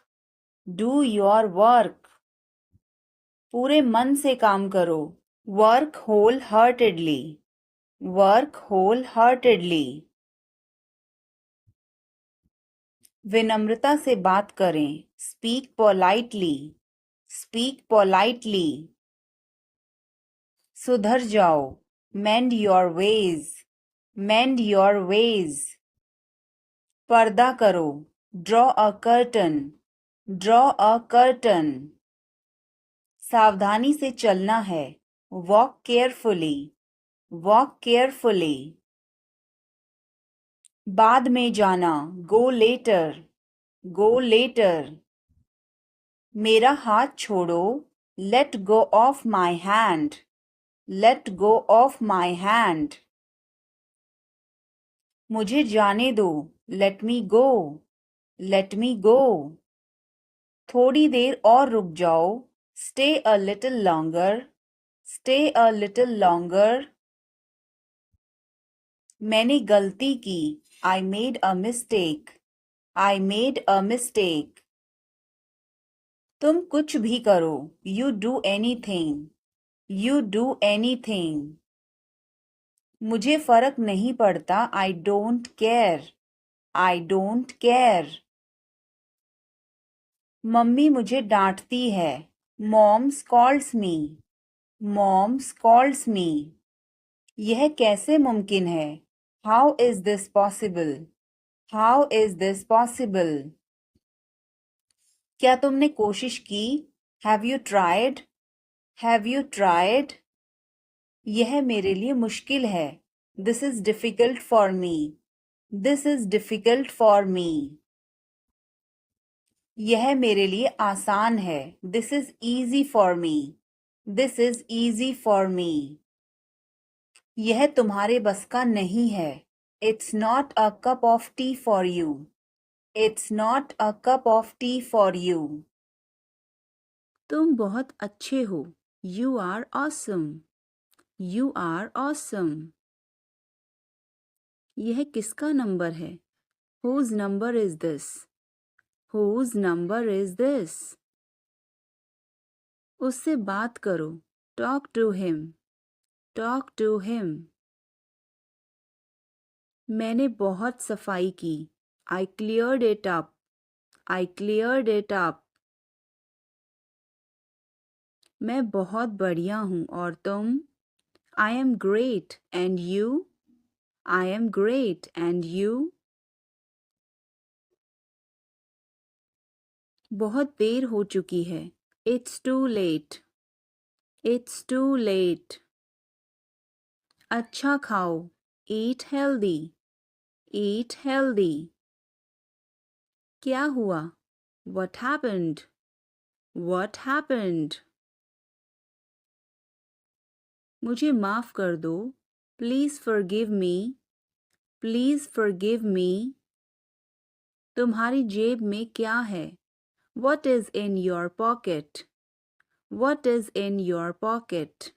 Speaker 1: Do your work. पूरे मन से काम करो. Work wholeheartedly. Work wholeheartedly. विनम्रता से बात करें. Speak politely. Speak politely. सुधर जाओ. Mend your ways. Mend your ways. पर्दा करो. Draw a curtain. Draw a curtain. सावधानी से चलना है. Walk carefully. Walk carefully. बाद में जाना. Go later. Go later. मेरा हाथ छोड़ो. Let go of my hand. Let go of my hand. मुझे जाने दो. Let me go. Let me go. थोड़ी देर और रुक जाओ. Stay a little longer. Stay a little longer. मैंने गलती की. I made a mistake. I made a mistake. तुम कुछ भी करो. You do anything. You do anything. मुझे फर्क नहीं पड़ता. I don't care. I don't care. Mummy मुझे डांटती है. Mom scolds me. Mom scolds me. यह कैसे मुमकिन है? How is this possible? How is this possible? क्या तुमने कोशिश की? Have you tried? Have you tried? यह मेरे लिए मुश्किल है. This is difficult for me. This is difficult for me. यह मेरे लिए आसान है. This is easy for me. This is easy for me. यह तुम्हारे बस का नहीं है. It's not a cup of tea for you. It's not a cup of tea for you. तुम बहुत अच्छे हो. You are awesome. You are awesome. यह किसका नंबर है? Whose number is this? Whose number is this? उससे बात करो. Talk to him. Talk to him. मैंने बहुत सफाई की. I cleared it up. I cleared it up. मैं बहुत बढ़िया हूँ और तुम? I am great and you? I am great and you? बहुत देर हो चुकी है. It's too late. It's too late. अच्छा खाओ. Eat healthy. Eat healthy. क्या हुआ? What happened? What happened? मुझे माफ कर दो. Please forgive me. Please forgive me. तुम्हारी जेब में क्या है? What is in your pocket? What is in your pocket?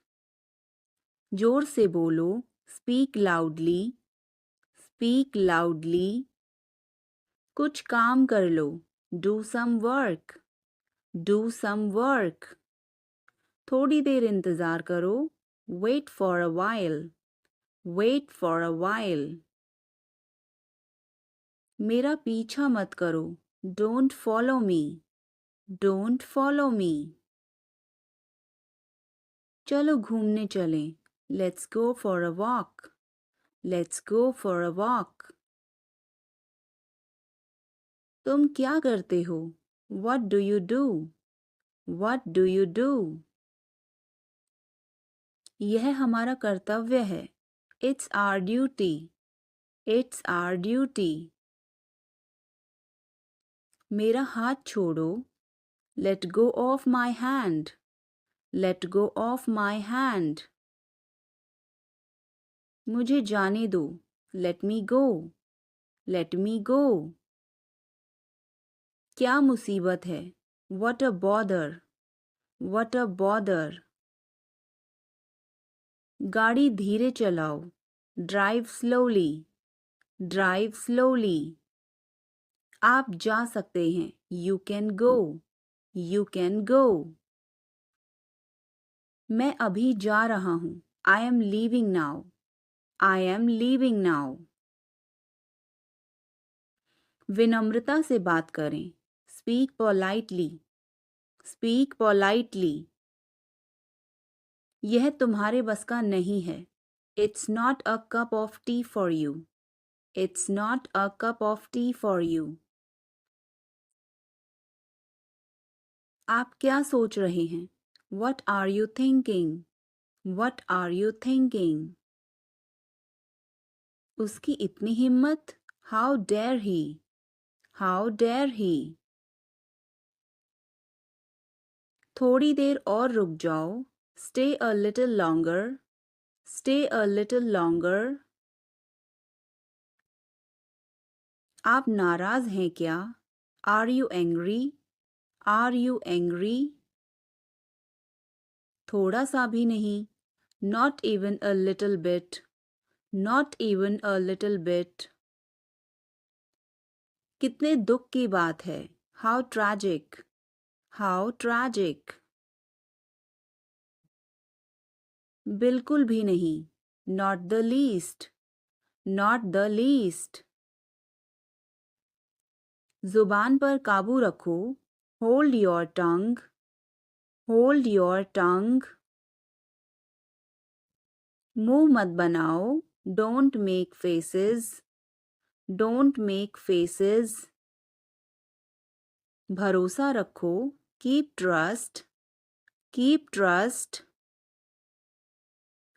Speaker 1: जोर से बोलो. Speak loudly. Speak loudly. कुछ काम कर लो. Do some work. Do some work. थोड़ी देर इंतज़ार करो. Wait for a while. Wait for a while. मेरा पीछा मत करो. Don't follow me. Don't follow me. चलो घूमने चलें. Let's go for a walk. Let's go for a walk. तुम क्या करते हो? What do you do? What do you do? यह हमारा कर्तव्य है. It's our duty. It's our duty. मेरा हाथ छोड़ो. Let go of my hand. Let go of my hand. मुझे जाने दो. Let me go. Let me go. क्या मुसीबत है? What a bother. What a bother. गाड़ी धीरे चलाओ. Drive slowly. Drive slowly. आप जा सकते हैं. You can go. You can go. मैं अभी जा रहा हूँ. I am leaving now. I am leaving now. विनम्रता से बात करें. Speak politely. Speak politely. यह तुम्हारे बस का नहीं है. It's not a cup of tea for you. It's not a cup of tea for you. आप क्या सोच रहे हैं? What are you thinking? What are you thinking? उसकी इतनी हिम्मत? How dare he? How dare he? थोड़ी देर और रुक जाओ. Stay a little longer. Stay a little longer. आप नाराज हैं क्या? Are you angry? Are you angry? थोड़ा सा भी नहीं. Not even a little bit. Not even a little bit. कितने दुख की बात है. How tragic. How tragic. बिल्कुल भी नहीं. Not the least. Not the least. जुबान पर काबू रखो. Hold your tongue. Hold your tongue. मुंह मत बनाओ. Don't make faces. Don't make faces. भरोसा रखो. Keep trust. Keep trust.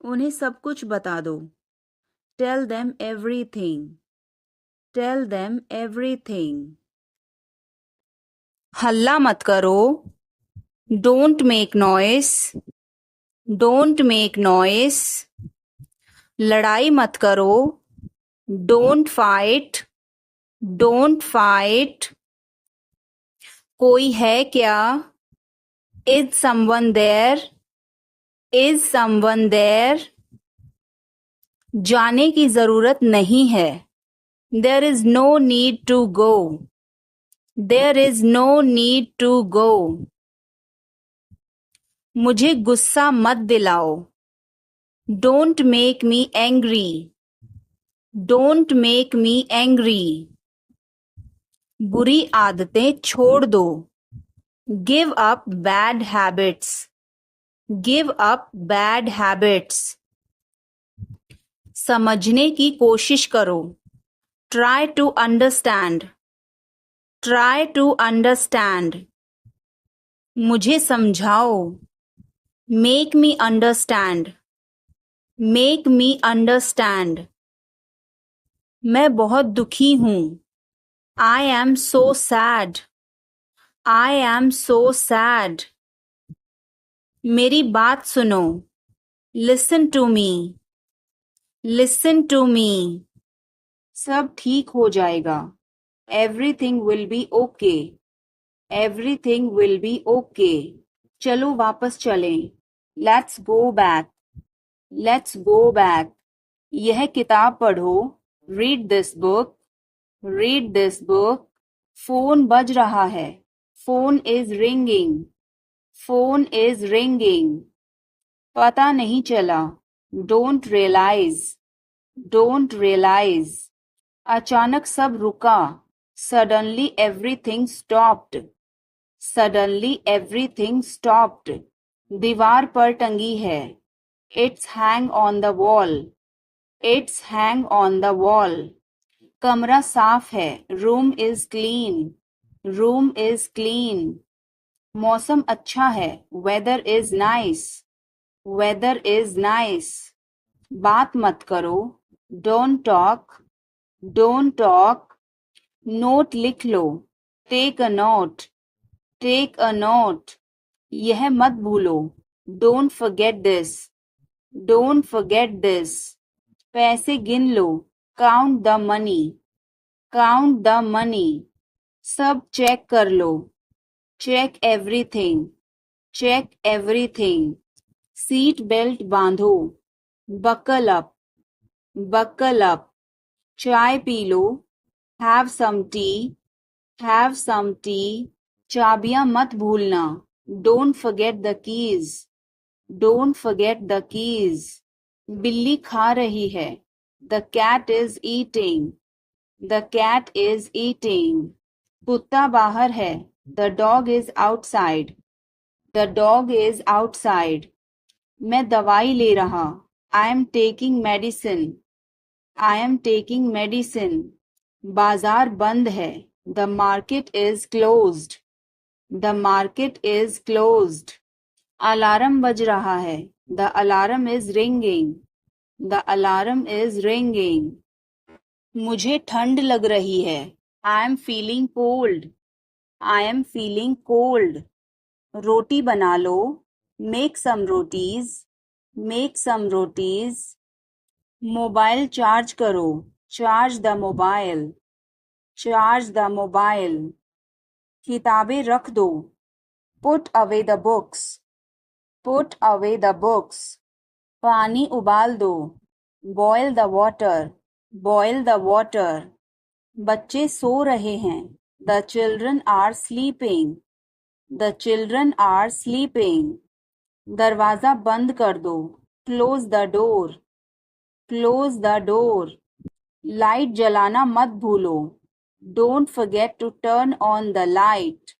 Speaker 1: उन्हें सब कुछ बता दो. Tell them everything. Tell them everything. हल्ला मत करो, don't make noise, don't make noise. लड़ाई मत करो, डोंट फाइट, डोंट फाइट। कोई है क्या, is someone there, is someone there. जाने की जरूरत नहीं है, there is no need to go, there is no need to go. मुझे गुस्सा मत दिलाओ, don't make me angry, don't make me angry. बुरी आदतें छोड़ दो, give up bad habits, give up bad habits. समझने की कोशिश करो, try to understand, try to understand. मुझे समझाओ, make me understand, make me understand. मैं बहुत दुखी हूँ, I am so sad, I am so sad. मेरी बात सुनो, listen to me, listen to me. सब ठीक हो जाएगा, everything will be okay, everything will be okay. चलो वापस चलें, let's go back, let's go back. यह किताब पढ़ो, read this book, read this book. Phone बज रहा है, phone is ringing, phone is ringing. पता नहीं चला, डोंट रियलाइज, डोंट रियलाइज। अचानक सब रुका, suddenly everything stopped, suddenly everything stopped. दीवार पर टंगी है, it's hang on the wall, it's hang on the wall. कमरा साफ है, room is clean, room is clean. मौसम अच्छा है, weather is nice, weather is nice. बात मत करो, don't talk, don't talk. Note लिख लो, take a note, take a note. यह मत भूलो, don't forget this, don't forget this. पैसे गिन लो, count the money, count the money. सब चेक कर लो, check everything, check everything. Seat belt बांधो, बकल अप, बकल अप। चाय पी लो, have some tea, have some tea. चाबियां मत भूलना, don't forget the keys, don't forget the keys. बिल्ली खा रही है, the cat is eating, the cat is eating. कुत्ता बाहर है, the dog is outside, the dog is outside. मैं दवाई ले रहा, I am taking medicine, I am taking medicine. बाजार बंद है, the market is closed, the market is closed. Alarm बज रहा है, the alarm is ringing, the alarm is ringing. मुझे ठंड लग रही है, I am feeling cold, I am feeling cold. रोटी बना लो, make some rotis, make some rotis. Mobile charge करो, charge the mobile, charge the mobile. किताबें रख दो, put away the books, put away the books. पानी उबाल दो, boil the water, boil the water. बच्चे सो रहे हैं, the children are sleeping, the children are sleeping. दरवाजा बंद कर दो, close the door, close the door. Light जलाना मत भूलो, don't forget to turn on the light,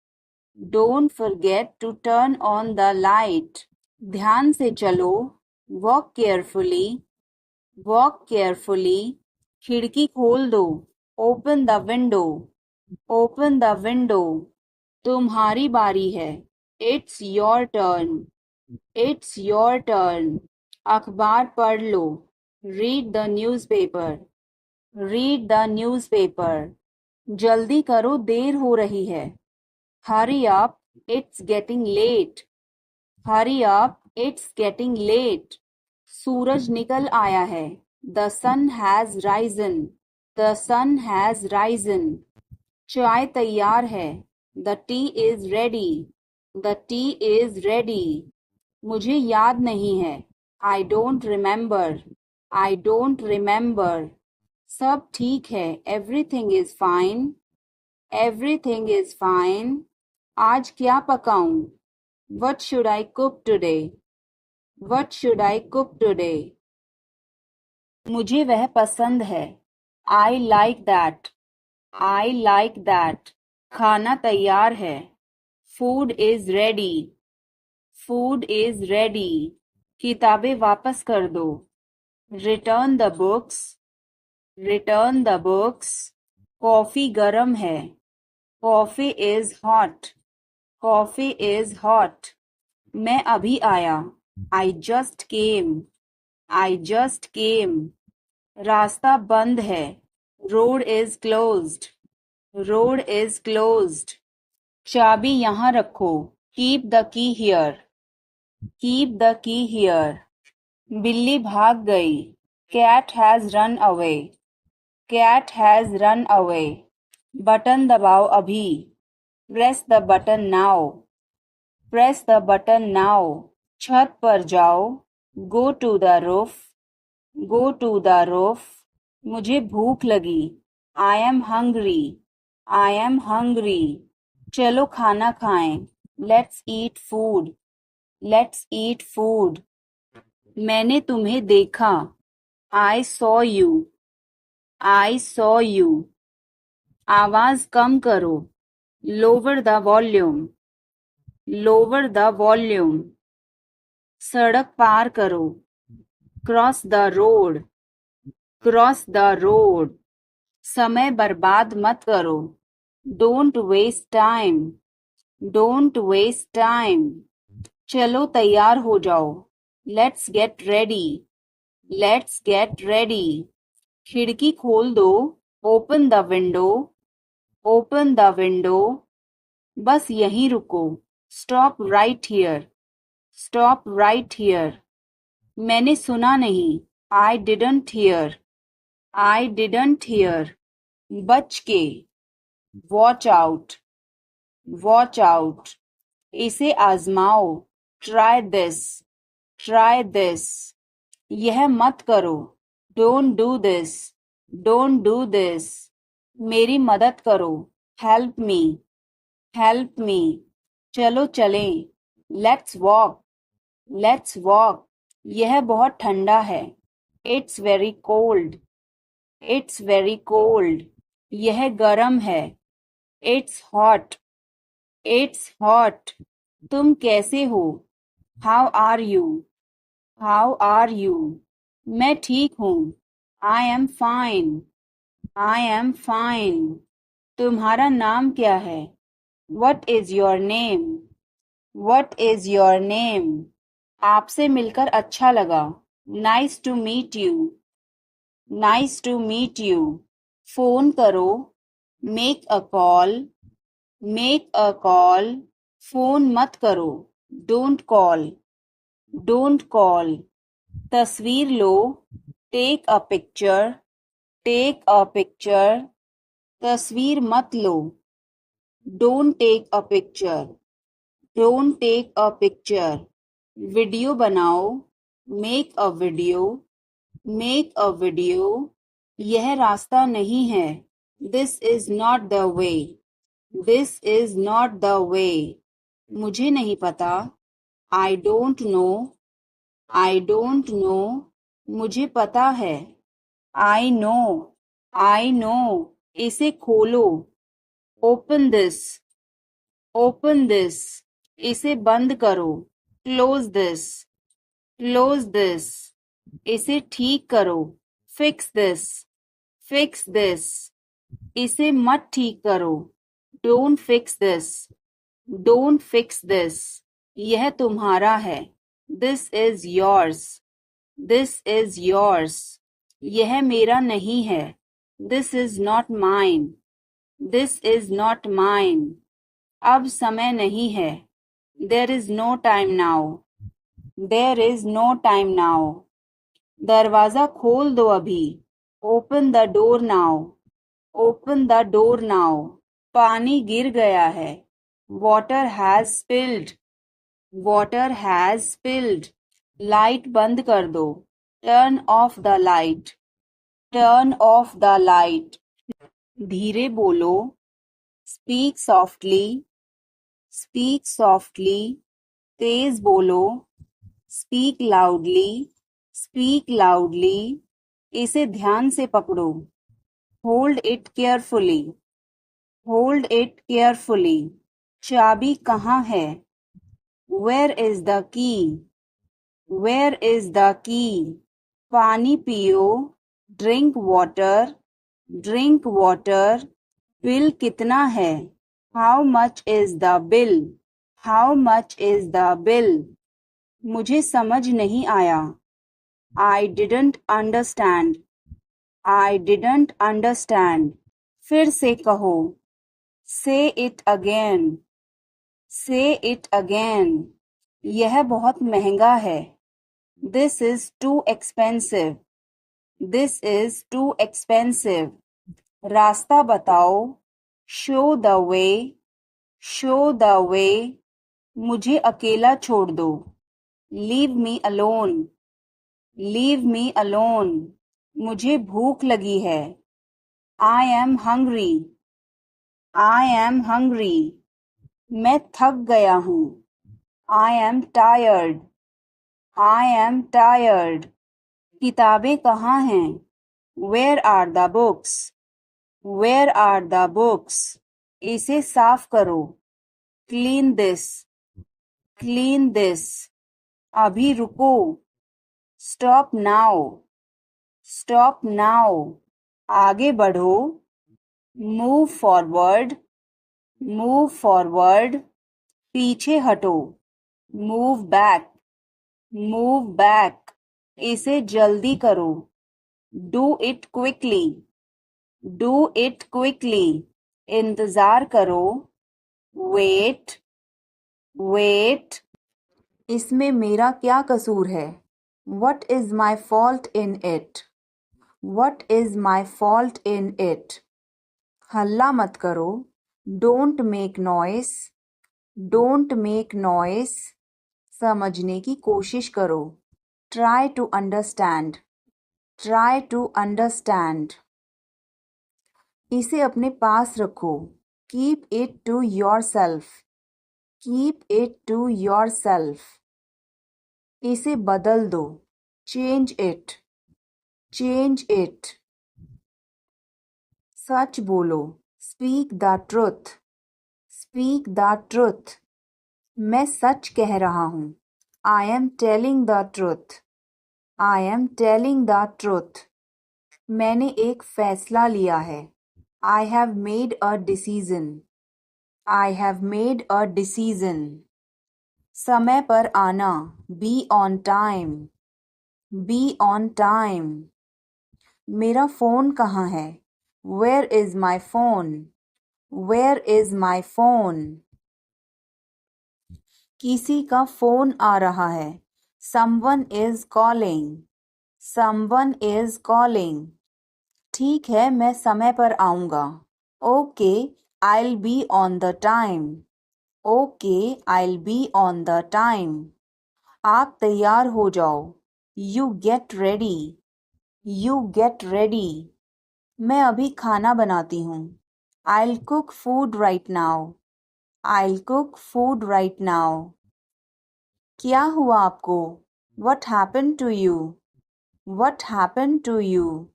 Speaker 1: don't forget to turn on the light. ध्यान से चलो, वॉक केयरफुली, वॉक केयरफुली। खिड़की खोल दो, open the window, open the window. तुम्हारी बारी है, it's your turn, it's your turn. अखबार पढ़ लो, read the newspaper, read the newspaper. जल्दी करो, देर हो रही है, Hurry up, it's getting late. Hurry up, it's getting late. सूरज निकल आया है. The sun has risen. The sun has risen. चाय तैयार है. The tea is ready. The tea is ready. मुझे याद नहीं है. I don't remember. I don't remember. सब ठीक है. Everything is fine. Everything is fine. आज क्या पकाऊं? What should I cook today? What should I cook today? मुझे वह पसंद है. I like that. I like that. खाना तैयार है. Food is ready. Food is ready. किताबें वापस कर दो. Return the books. Return the books. Coffee गरम है. Coffee is hot. Coffee is hot. मैं अभी आया. I just came. I just came. रास्ता बंद है. Road is closed. Road is closed. चाबी यहाँ रखो. Keep the key here. Keep the key here. बिल्ली भाग गई. Cat has run away. Cat has run away. Button दबाओ अभी. Press the button now. Press the button now. छत पर जाओ. Go to the roof. Go to the roof. मुझे भूख लगी. I am hungry. I am hungry. चलो खाना खाएं. Let's eat food. Let's eat food. मैंने तुम्हें देखा. I saw you. I saw you. आवाज कम करो. Lower the volume. Lower the volume. सड़क पार करो. Cross the road. Cross the road. समय बर्बाद मत करो. Don't waste time. Don't waste time. चलो तैयार हो जाओ. Let's get ready. Let's get ready. खिड़की खोल दो. Open the window. Open the window. बस यहीं रुको. Stop right here. Stop right here. मैंने सुना नहीं. I didn't hear. I didn't hear. बच के. Watch out. Watch out. इसे आजमाओ. Try this. Try this. यह मत करो. Don't do this. Don't do this. मेरी मदद करो. Help me. Help me. चलो चलें. Let's walk. Let's walk. यह बहुत ठंडा है. It's very cold. It's very cold. यह गर्म है. It's hot. It's hot. तुम कैसे हो? How are you? How are you? मैं ठीक हूँ. I am fine. I am fine. तुम्हारा नाम क्या है? What is your name? What is your name? आपसे मिलकर अच्छा लगा. Nice to meet you. Nice to meet you. Phone करो. Make a call. Make a call. Phone मत करो. Don't call. Don't call. तस्वीर लो. Take a picture. Take a picture. तस्वीर मत लो. Don't take a picture. Don't take a picture. Video बनाओ. Make a video. Make a video. यह रास्ता नहीं है. This is not the way. This is not the way. मुझे नहीं पता. I don't know. I don't know. मुझे पता है. I know. I know. इसे खोलो. Open this. Open this. इसे बंद करो. Close this. Close this. इसे ठीक करो. Fix this. Fix this. इसे मत ठीक करो. Don't fix this. Don't fix this. यह तुम्हारा है. This is yours. This is yours. यह मेरा नहीं है. This is not mine. This is not mine. अब समय नहीं है. There is no time now. There is no time now. दरवाजा खोल दो अभी. Open the door now. Open the door now. पानी गिर गया है. Water has spilled. Water has spilled. Light बंद कर दो. Turn off the light. Turn off the light. धीरे बोलो. Speak softly. Speak softly. तेज बोलो. Speak loudly. Speak loudly. इसे ध्यान से पकड़ो. Hold it carefully. Hold it carefully. चाबी कहाँ है? Where is the key? Where is the key? पानी पियो. Drink water. Drink water. Bill कितना है? How much is the bill? How much is the bill? मुझे समझ नहीं आया. I didn't understand. I didn't understand. फिर से कहो. Say it again. Say it again. यह बहुत महंगा है. This is too expensive. This is too expensive. रास्ता बताओ. Show the way. Show the way. मुझे अकेला छोड़ दो. Leave me alone. Leave me alone. मुझे भूख लगी है. I am hungry. I am hungry. मैं थक गया हूँ. I am tired. I am tired. किताबें कहाँ हैं? Where are the books? Where are the books? इसे साफ करो. Clean this. Clean this. अभी रुको. Stop now. Stop now. आगे बढ़ो. Move forward. Move forward. पीछे हटो. Move back. Move back. इसे जल्दी करो. Do it quickly. Do it quickly. इंतजार करो. Wait. Wait. इसमें मेरा क्या कसूर है? What is my fault in it? What is my fault in it? हल्ला मत करो. Don't make noise. Don't make noise. समझने की कोशिश करो. Try to understand. Try to understand. इसे अपने पास रखो. Keep it to yourself. Keep it to yourself. इसे बदल दो. Change it. Change it. सच बोलो. Speak the truth. Speak the truth. मैं सच कह रहा हूँ. I am telling the truth. I am telling the truth. मैंने एक फैसला लिया है. I have made a decision. I have made a decision. समय पर आना. Be on time. Be on time. मेरा फ़ोन कहाँ है? Where is my phone? Where is my phone? किसी का फ़ोन आ रहा है. Someone is calling. Someone is calling. ठीक है, मैं समय पर आऊँगा. Okay, I'll be on the time. Okay, I'll be on the time. आप तैयार हो जाओ. You get ready. You get ready. मैं अभी खाना बनाती हूँ. I'll cook food right now. I'll cook food right now. क्या हुआ आपको? What happened to you? What happened to you?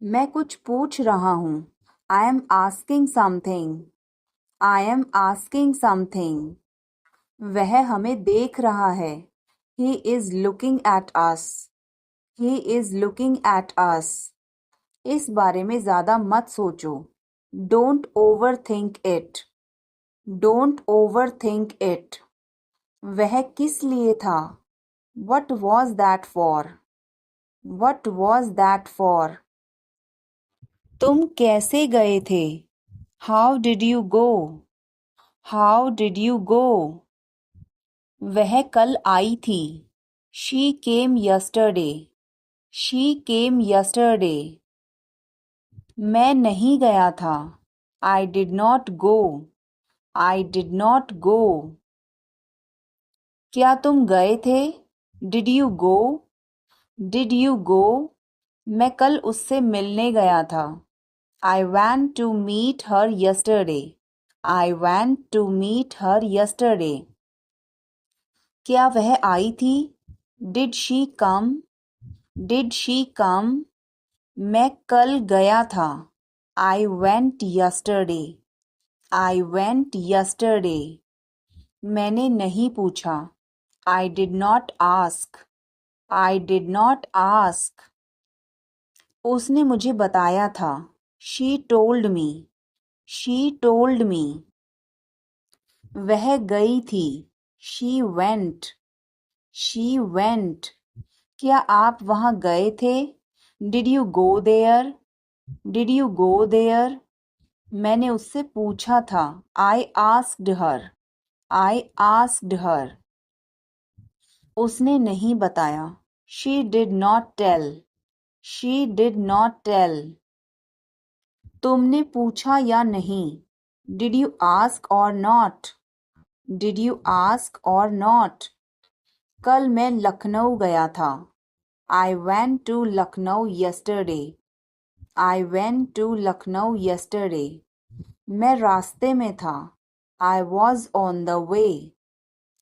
Speaker 1: मैं कुछ पूछ रहा हूँ. I am asking something. I am asking something. वह हमें देख रहा है. He is looking at us. He is looking at us. इस बारे में ज़्यादा मत सोचो. Don't overthink it. Don't overthink it. वह किस लिए था? What was that for? What was that for? तुम कैसे गए थे? How did you go? How did you go? वह कल आई थी। She came yesterday. She came yesterday. मैं नहीं गया था। I did not go. I did not go. क्या तुम गए थे? Did you go? Did you go? मैं कल उससे मिलने गया था। I went to meet her yesterday. I went to meet her yesterday. क्या वह आई थी? Did she come? Did she come? मैं कल गया था। I went yesterday. I went yesterday. मैंने नहीं पूछा। I did not ask. I did not ask. उसने मुझे बताया था। She told me. She told me. वह गई थी। She went. She went. क्या आप वहाँ गए थे? Did you go there? Did you go there? मैंने उससे पूछा था। I asked her. I asked her. उसने नहीं बताया। She did not tell. She did not tell. तुमने पूछा या नहीं? Did you ask or not? Did you ask or not? कल मैं लखनऊ गया था। I went to Lucknow yesterday. I went to Lucknow yesterday. मैं रास्ते में था। I was on the way.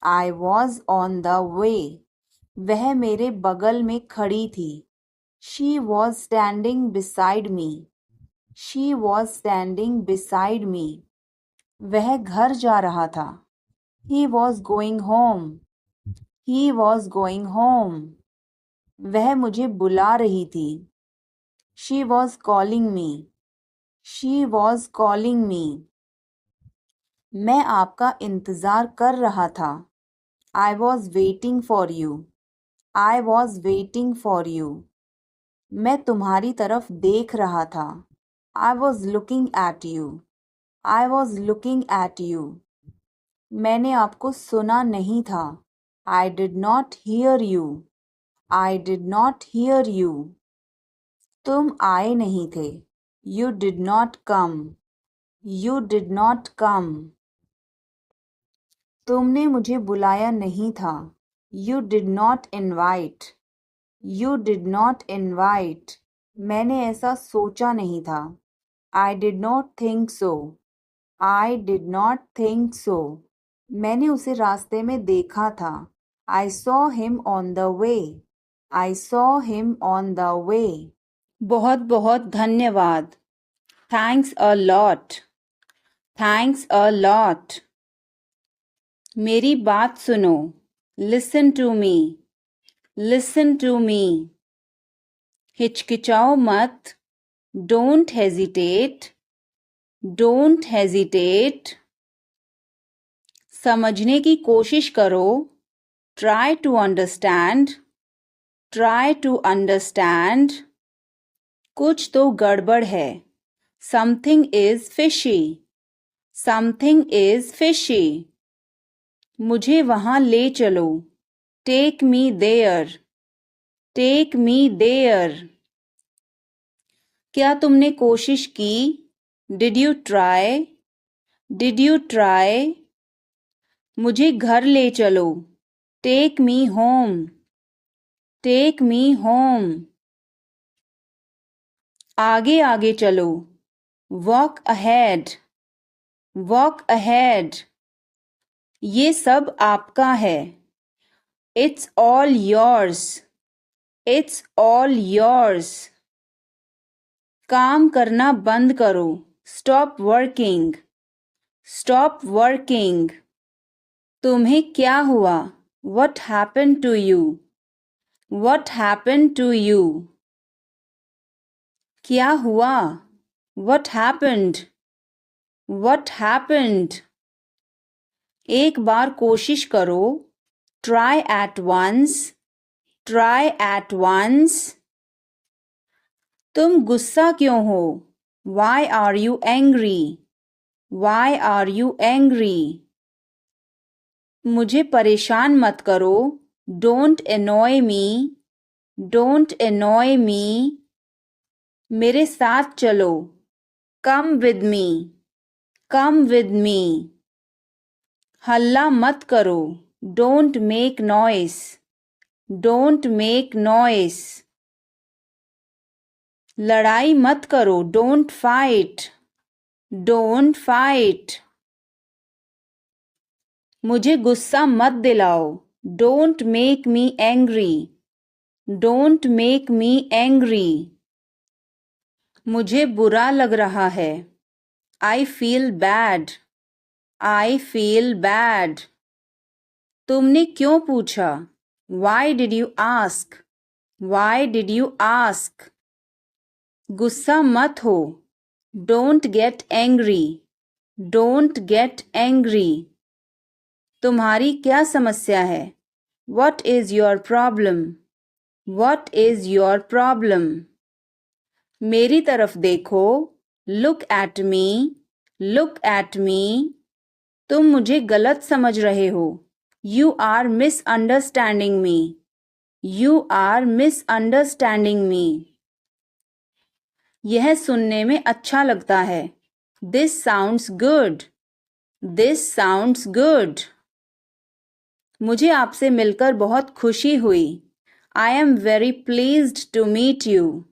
Speaker 1: I was on the way. वह मेरे बगल में खड़ी थी। She was standing beside me. She was standing beside me. वह घर जा रहा था। He was going home. He was going home. वह मुझे बुला रही थी। She was calling me. She was calling me. मैं आपका इंतज़ार कर रहा था। I was waiting for you. I was waiting for you. मैं तुम्हारी तरफ देख रहा था। I was looking at you. I was looking at you. मैंने आपको सुना नहीं था। I did not hear you. I did not hear you. तुम आए नहीं थे। You did not come. You did not come. तुमने मुझे बुलाया नहीं था। You did not invite. You did not invite. मैंने ऐसा सोचा नहीं था। I did not think so. I did not think so. मैंने उसे रास्ते में देखा था। I saw him on the way. I saw him on the way. बहुत बहुत धन्यवाद। Thanks a lot. Thanks a lot. मेरी बात सुनो। Listen to me. Listen to me. हिचकिचाओ मत। Don't hesitate. Don't hesitate. समझने की कोशिश करो। Try to understand. Try to understand. कुछ तो गड़बड़ है। Something is fishy. Something is fishy. मुझे वहाँ ले चलो। Take me there. Take me there. क्या तुमने कोशिश की? Did you try? Did you try? मुझे घर ले चलो। Take me home. Take me home. आगे आगे चलो। Walk ahead. Walk ahead. ये सब आपका है। It's all yours. It's all yours. काम करना बंद करो। Stop working. Stop working. तुम्हें क्या हुआ? What happened to you? What happened to you? क्या हुआ? What happened? What happened? एक बार कोशिश करो। Try at once. Try at once. तुम गुस्सा क्यों हो? Why are you angry? Why are you angry? मुझे परेशान मत करो. Don't annoy me. Don't annoy me. मेरे साथ चलो. Come with me. Come with me. हल्ला मत करो. Don't make noise. Don't make noise. लड़ाई मत करो. Don't fight. Don't fight. मुझे गुस्सा मत दिलाओ. Don't make me angry. Don't make me angry. मुझे बुरा लग रहा है. I feel bad. I feel bad. तुमने क्यों पूछा? Why did you ask? Why did you ask? गुस्सा मत हो. Don't get angry. Don't get angry. तुम्हारी क्या समस्या है? What is your problem? What is your problem? मेरी तरफ देखो. Look at me. Look at me. तुम मुझे गलत समझ रहे हो. You are misunderstanding me. You are misunderstanding me. यह सुनने में अच्छा लगता है. This sounds good. This sounds good. मुझे आपसे मिलकर बहुत खुशी हुई. I am very pleased to meet you.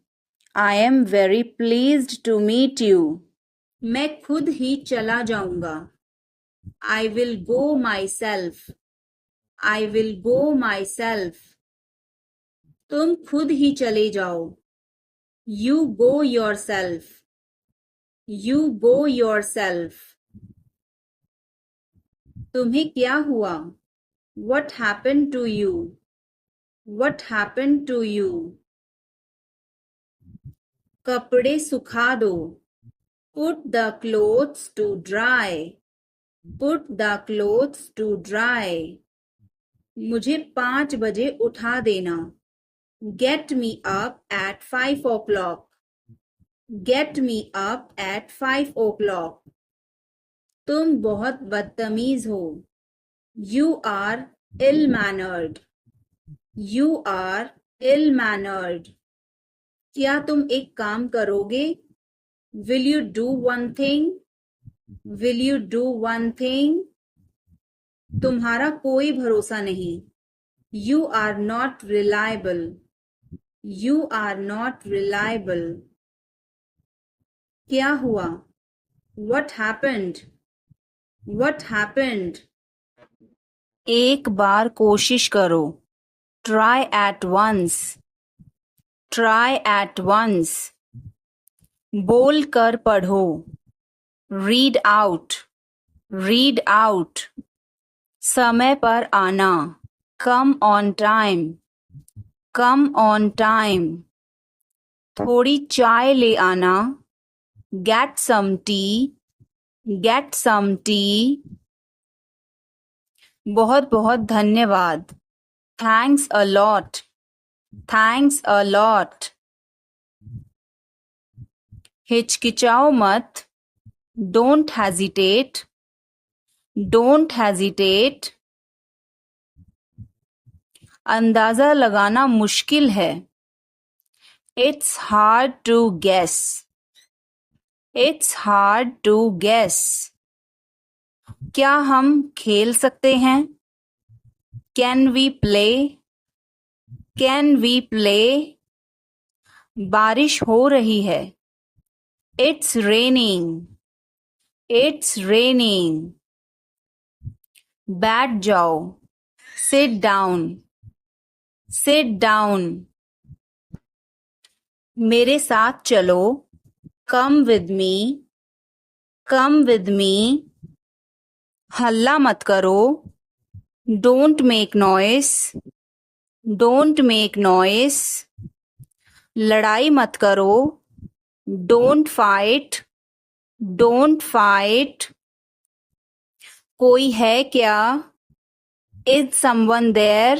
Speaker 1: I am very pleased to meet you. मैं खुद ही चला जाऊंगा. I will go myself. I will go myself. तुम खुद ही चले जाओ. You go yourself. You go yourself. तुम्हें क्या हुआ? What happened to you? What happened to you? कपड़े सुखा दो. Put the clothes to dry. Put the clothes to dry. मुझे 5 बजे उठा देना. Get me up at 5 o'clock. Get me up at 5 o'clock. तुम बहुत बदतमीज हो. You are ill-mannered. You are ill-mannered. क्या तुम एक काम करोगे? Will you do one thing? Will you do one thing? तुम्हारा कोई भरोसा नहीं. You are not reliable. You are not reliable. क्या हुआ? What happened? What happened? एक बार कोशिश करो. Try at once. Try at once. बोल कर पढ़ो. Read out. Read out. समय पर आना. Come on time. Come on time. थोड़ी चाय ले आना. Get some tea. Get some tea. बहुत बहुत धन्यवाद. Thanks a lot. Thanks a lot. हिचकिचाओ मत. Don't hesitate. Don't hesitate. अंदाजा लगाना मुश्किल है. It's hard to guess. It's hard to guess. क्या हम खेल सकते हैं? Can we play? Can we play? बारिश हो रही है. It's raining. It's raining. बैठ जाओ. Sit down. Sit down. मेरे साथ चलो. Come with me. Come with me. हल्ला मत करो. Don't make noise. Don't make noise. लड़ाई मत करो. Don't fight. Don't fight. कोई है क्या? Is someone there?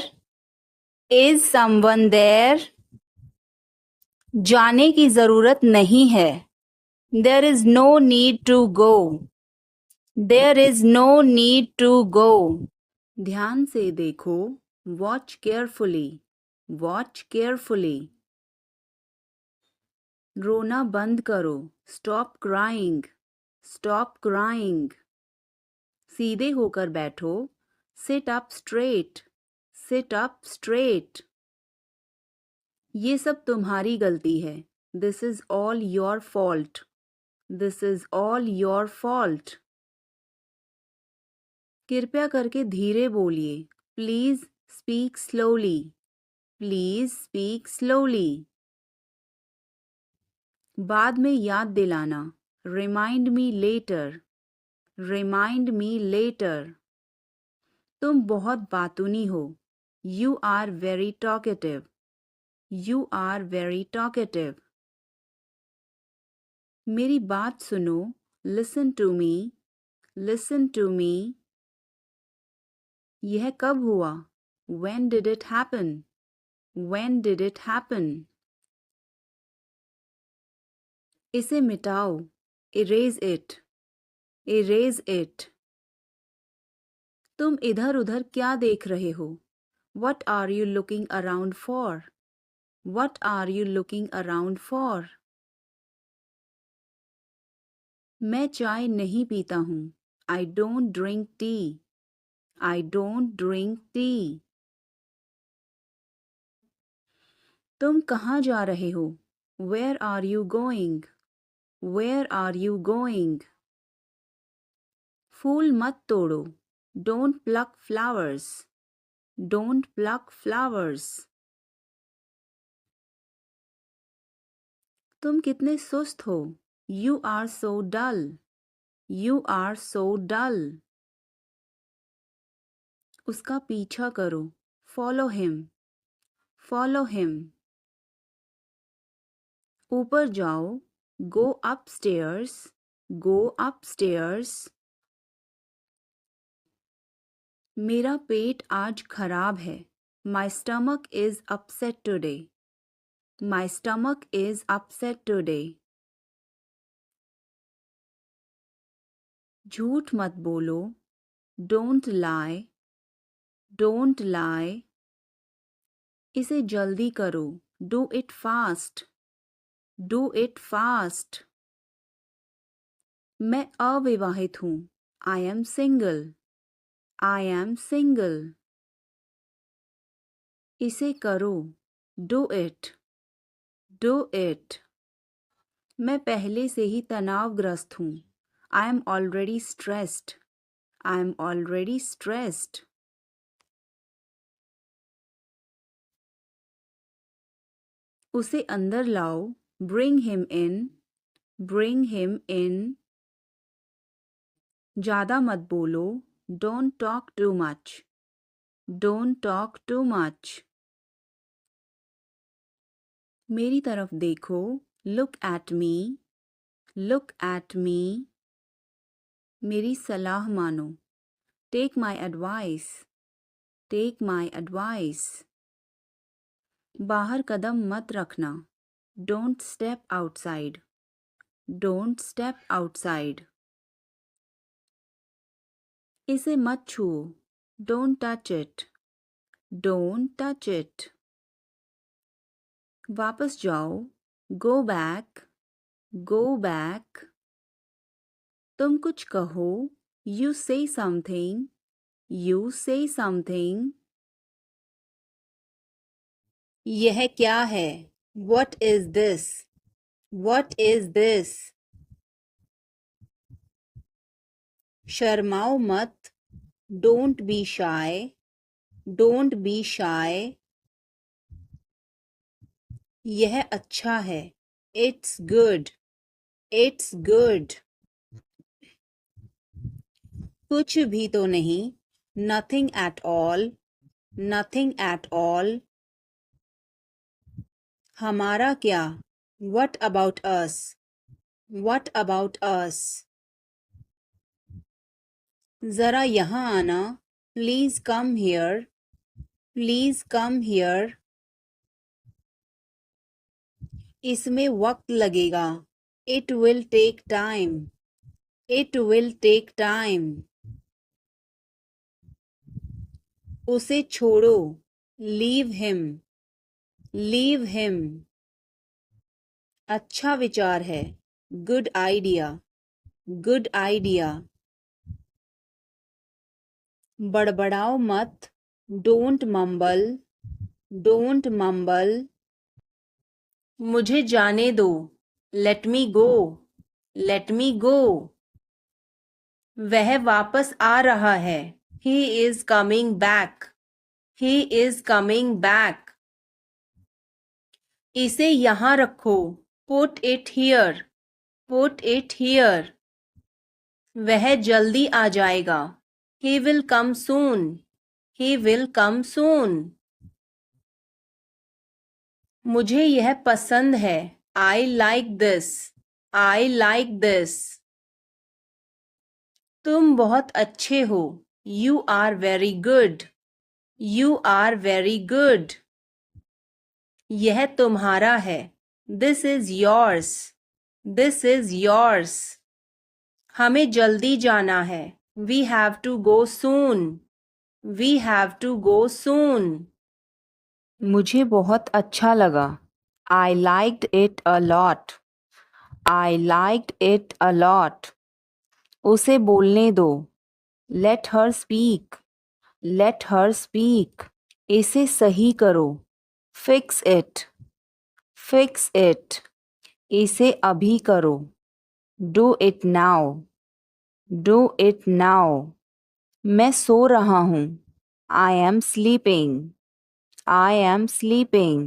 Speaker 1: Is someone there? जाने की जरूरत नहीं है. There is no need to go. There is no need to go. ध्यान से देखो. Watch carefully. Watch carefully. रोना बंद करो. Stop crying. Stop crying. सीधे होकर बैठो. Sit up straight. Sit up straight. ये सब तुम्हारी गलती है. This is all your fault. This is all your fault. कृपया करके धीरे बोलिए. Please speak slowly. Please speak slowly. बाद में याद दिलाना. Remind me later. Remind me later. तुम बहुत बातूनी हो. You are very talkative. You are very talkative. मेरी बात सुनो. Listen to me. Listen to me. यह कब हुआ? When did it happen? When did it happen? इसे मिटाओ. Erase it. Erase it. तुम इधर उधर क्या देख रहे हो? What are you looking around for? What are you looking around for? मैं चाय नहीं पीता हूँ. I don't drink tea. I don't drink tea. तुम कहाँ जा रहे हो? Where are you going? Where are you going? फूल मत तोड़ो. Don't pluck flowers. Don't pluck flowers. तुम कितने सुस्त हो. You are so dull. You are so dull. उसका पीछा करो. Follow him. Follow him. ऊपर जाओ. Go upstairs. Go upstairs. मेरा पेट आज खराब है. My stomach is upset today. My stomach is upset today. झूठ मत बोलो. Don't lie. Don't lie. इसे जल्दी करो. Do it fast. Do it fast. मैं अविवाहित हूँ. I am single. I am single. इसे करो. Do it. Do it. मैं पहले से ही तनावग्रस्त हूँ. I am already stressed. I am already stressed. उसे अंदर लाओ. Bring him in. Bring him in. ज़्यादा मत बोलो. Don't talk too much. Don't talk too much. मेरी तरफ देखो. Look at me. Look at me. मेरी सलाह मानो. Take my advice. Take my advice. बाहर कदम मत रखना. Don't step outside. Don't step outside. इसे मत छुओ. Don't touch it. Don't touch it. वापस जाओ. Go back. Go back. तुम कुछ कहो. You say something. You say something. यह क्या है? What is this? What is this? शर्माओ मत. Don't be shy. Don't be shy. यह अच्छा है. It's good. It's good. कुछ भी तो नहीं. Nothing at all. Nothing at all. हमारा क्या? What about us? What about us? जरा यहाँ आना. Please come here. Please come here. इसमें वक्त लगेगा. It will take time. It will take time. उसे छोड़ो. Leave him. Leave him. अच्छा विचार है. Good idea. Good idea. बड़बड़ाओ मत. Don't mumble. Don't mumble. मुझे जाने दो. Let me go. Let me go. वह वापस आ रहा है. He is coming back. He is coming back. इसे यहाँ रखो. Put it here. Put it here. वह जल्दी आ जाएगा. He will come soon. He will come soon. मुझे यह पसंद है. I like this. I like this. तुम बहुत अच्छे हो. You are very good. You are very good. यह तुम्हारा है. This is yours. This is yours. हमें जल्दी जाना है. We have to go soon. We have to go soon. मुझे बहुत अच्छा लगा. I liked it a lot. I liked it a lot. उसे बोलने दो. Let her speak. Let her speak. इसे सही करो. Fix it. Fix it. इसे अभी करो. Do it now. Do it now. मैं सो रहा हूँ. I am sleeping. I am sleeping.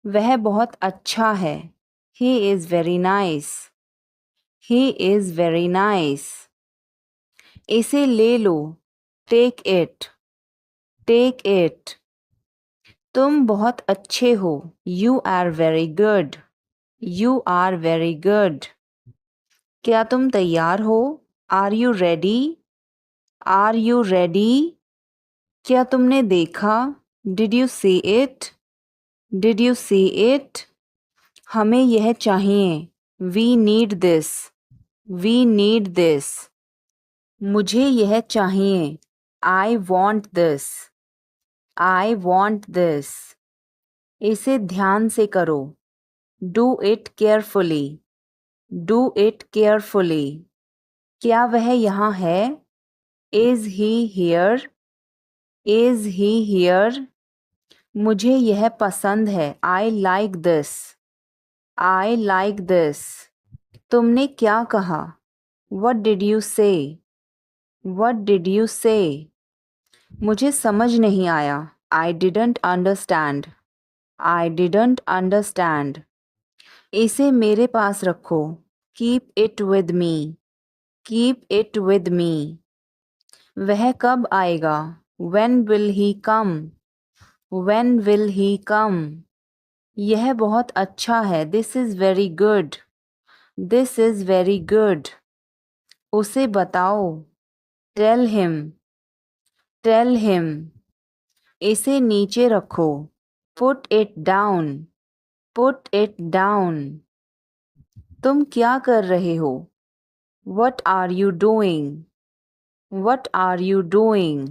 Speaker 1: वह बहुत अच्छा है. He is very nice. He is very nice. इसे ले लो. Take it. Take it. तुम बहुत अच्छे हो. You are very good. You are very good. क्या तुम तैयार हो? Are you ready? Are you ready? क्या तुमने देखा? Did you see it? Did you see it? हमें यह चाहिए. We need this. We need this. मुझे यह चाहिए. I want this. I want this. इसे ध्यान से करो. Do it carefully. Do it carefully. क्या वह यहाँ है? Is he here? Is he here? मुझे यह पसंद है. I like this. I like this. तुमने क्या कहा? What did you say? What did you say? मुझे समझ नहीं आया. I didn't understand. I didn't understand. इसे मेरे पास रखो. Keep it with me. Keep it with me. वह कब आएगा? When will he come? When will he come? यह बहुत अच्छा है. This is very good. This is very good. उसे बताओ. Tell him. Tell him. इसे नीचे रखो. Put it down. Put it down. तुम क्या कर रहे हो? What are you doing? What are you doing?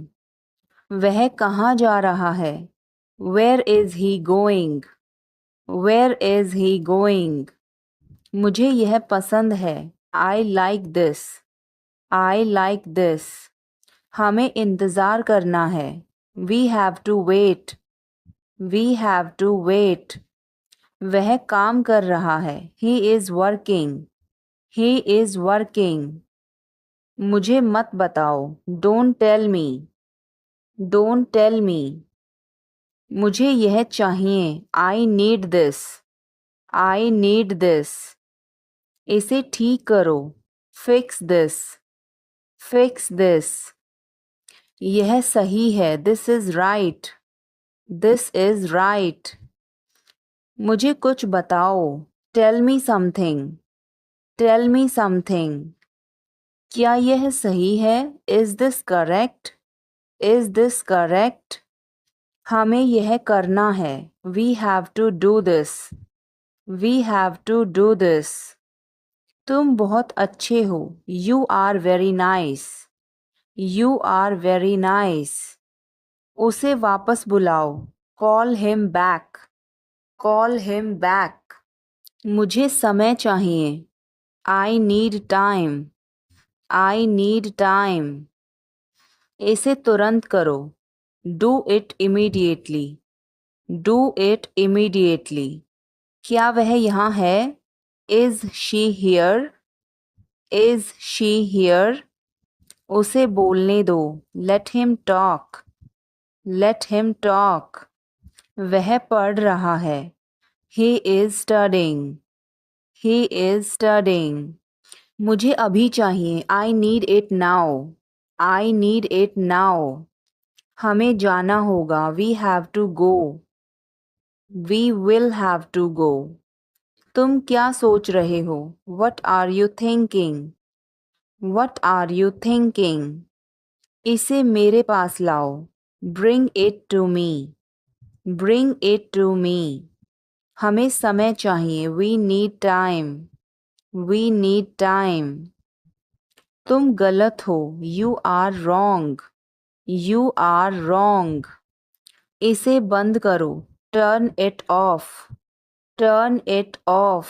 Speaker 1: वह कहाँ जा रहा है? Where is he going? Where is he going? मुझे यह पसंद है. I like this. I like this. हमें इंतज़ार करना है. We have to wait. We have to wait. वह काम कर रहा है. He is working. He is working. मुझे मत बताओ. Don't tell me. Don't tell me. मुझे यह चाहिए. I need this. I need this. इसे ठीक करो. Fix this. Fix this. यह सही है. This is right. This is right. मुझे कुछ बताओ. Tell me something. Tell me something. क्या यह सही है? Is this correct? Is this correct? हमें यह करना है. We have to do this. We have to do this. तुम बहुत अच्छे हो। You are very nice. You are very nice. उसे वापस बुलाओ। Call him back. Call him back. मुझे समय चाहिए। I need time. I need time. इसे तुरंत करो। Do it immediately. Do it immediately. क्या वह यहाँ है? Is she here? Is she here? उसे बोलने दो। Let him talk. Let him talk. वह पढ़ रहा है। He is studying. He is studying. मुझे अभी चाहिए। I need it now. I need it now. हमें जाना होगा। We have to go. We will have to go. तुम क्या सोच रहे हो? What are you thinking? What are you thinking? इसे मेरे पास लाओ। Bring it to me. Bring it to me. हमें समय चाहिए। We need time. We need time. तुम गलत हो। You are wrong. You are wrong. इसे बंद करो। Turn it of. Turn it of.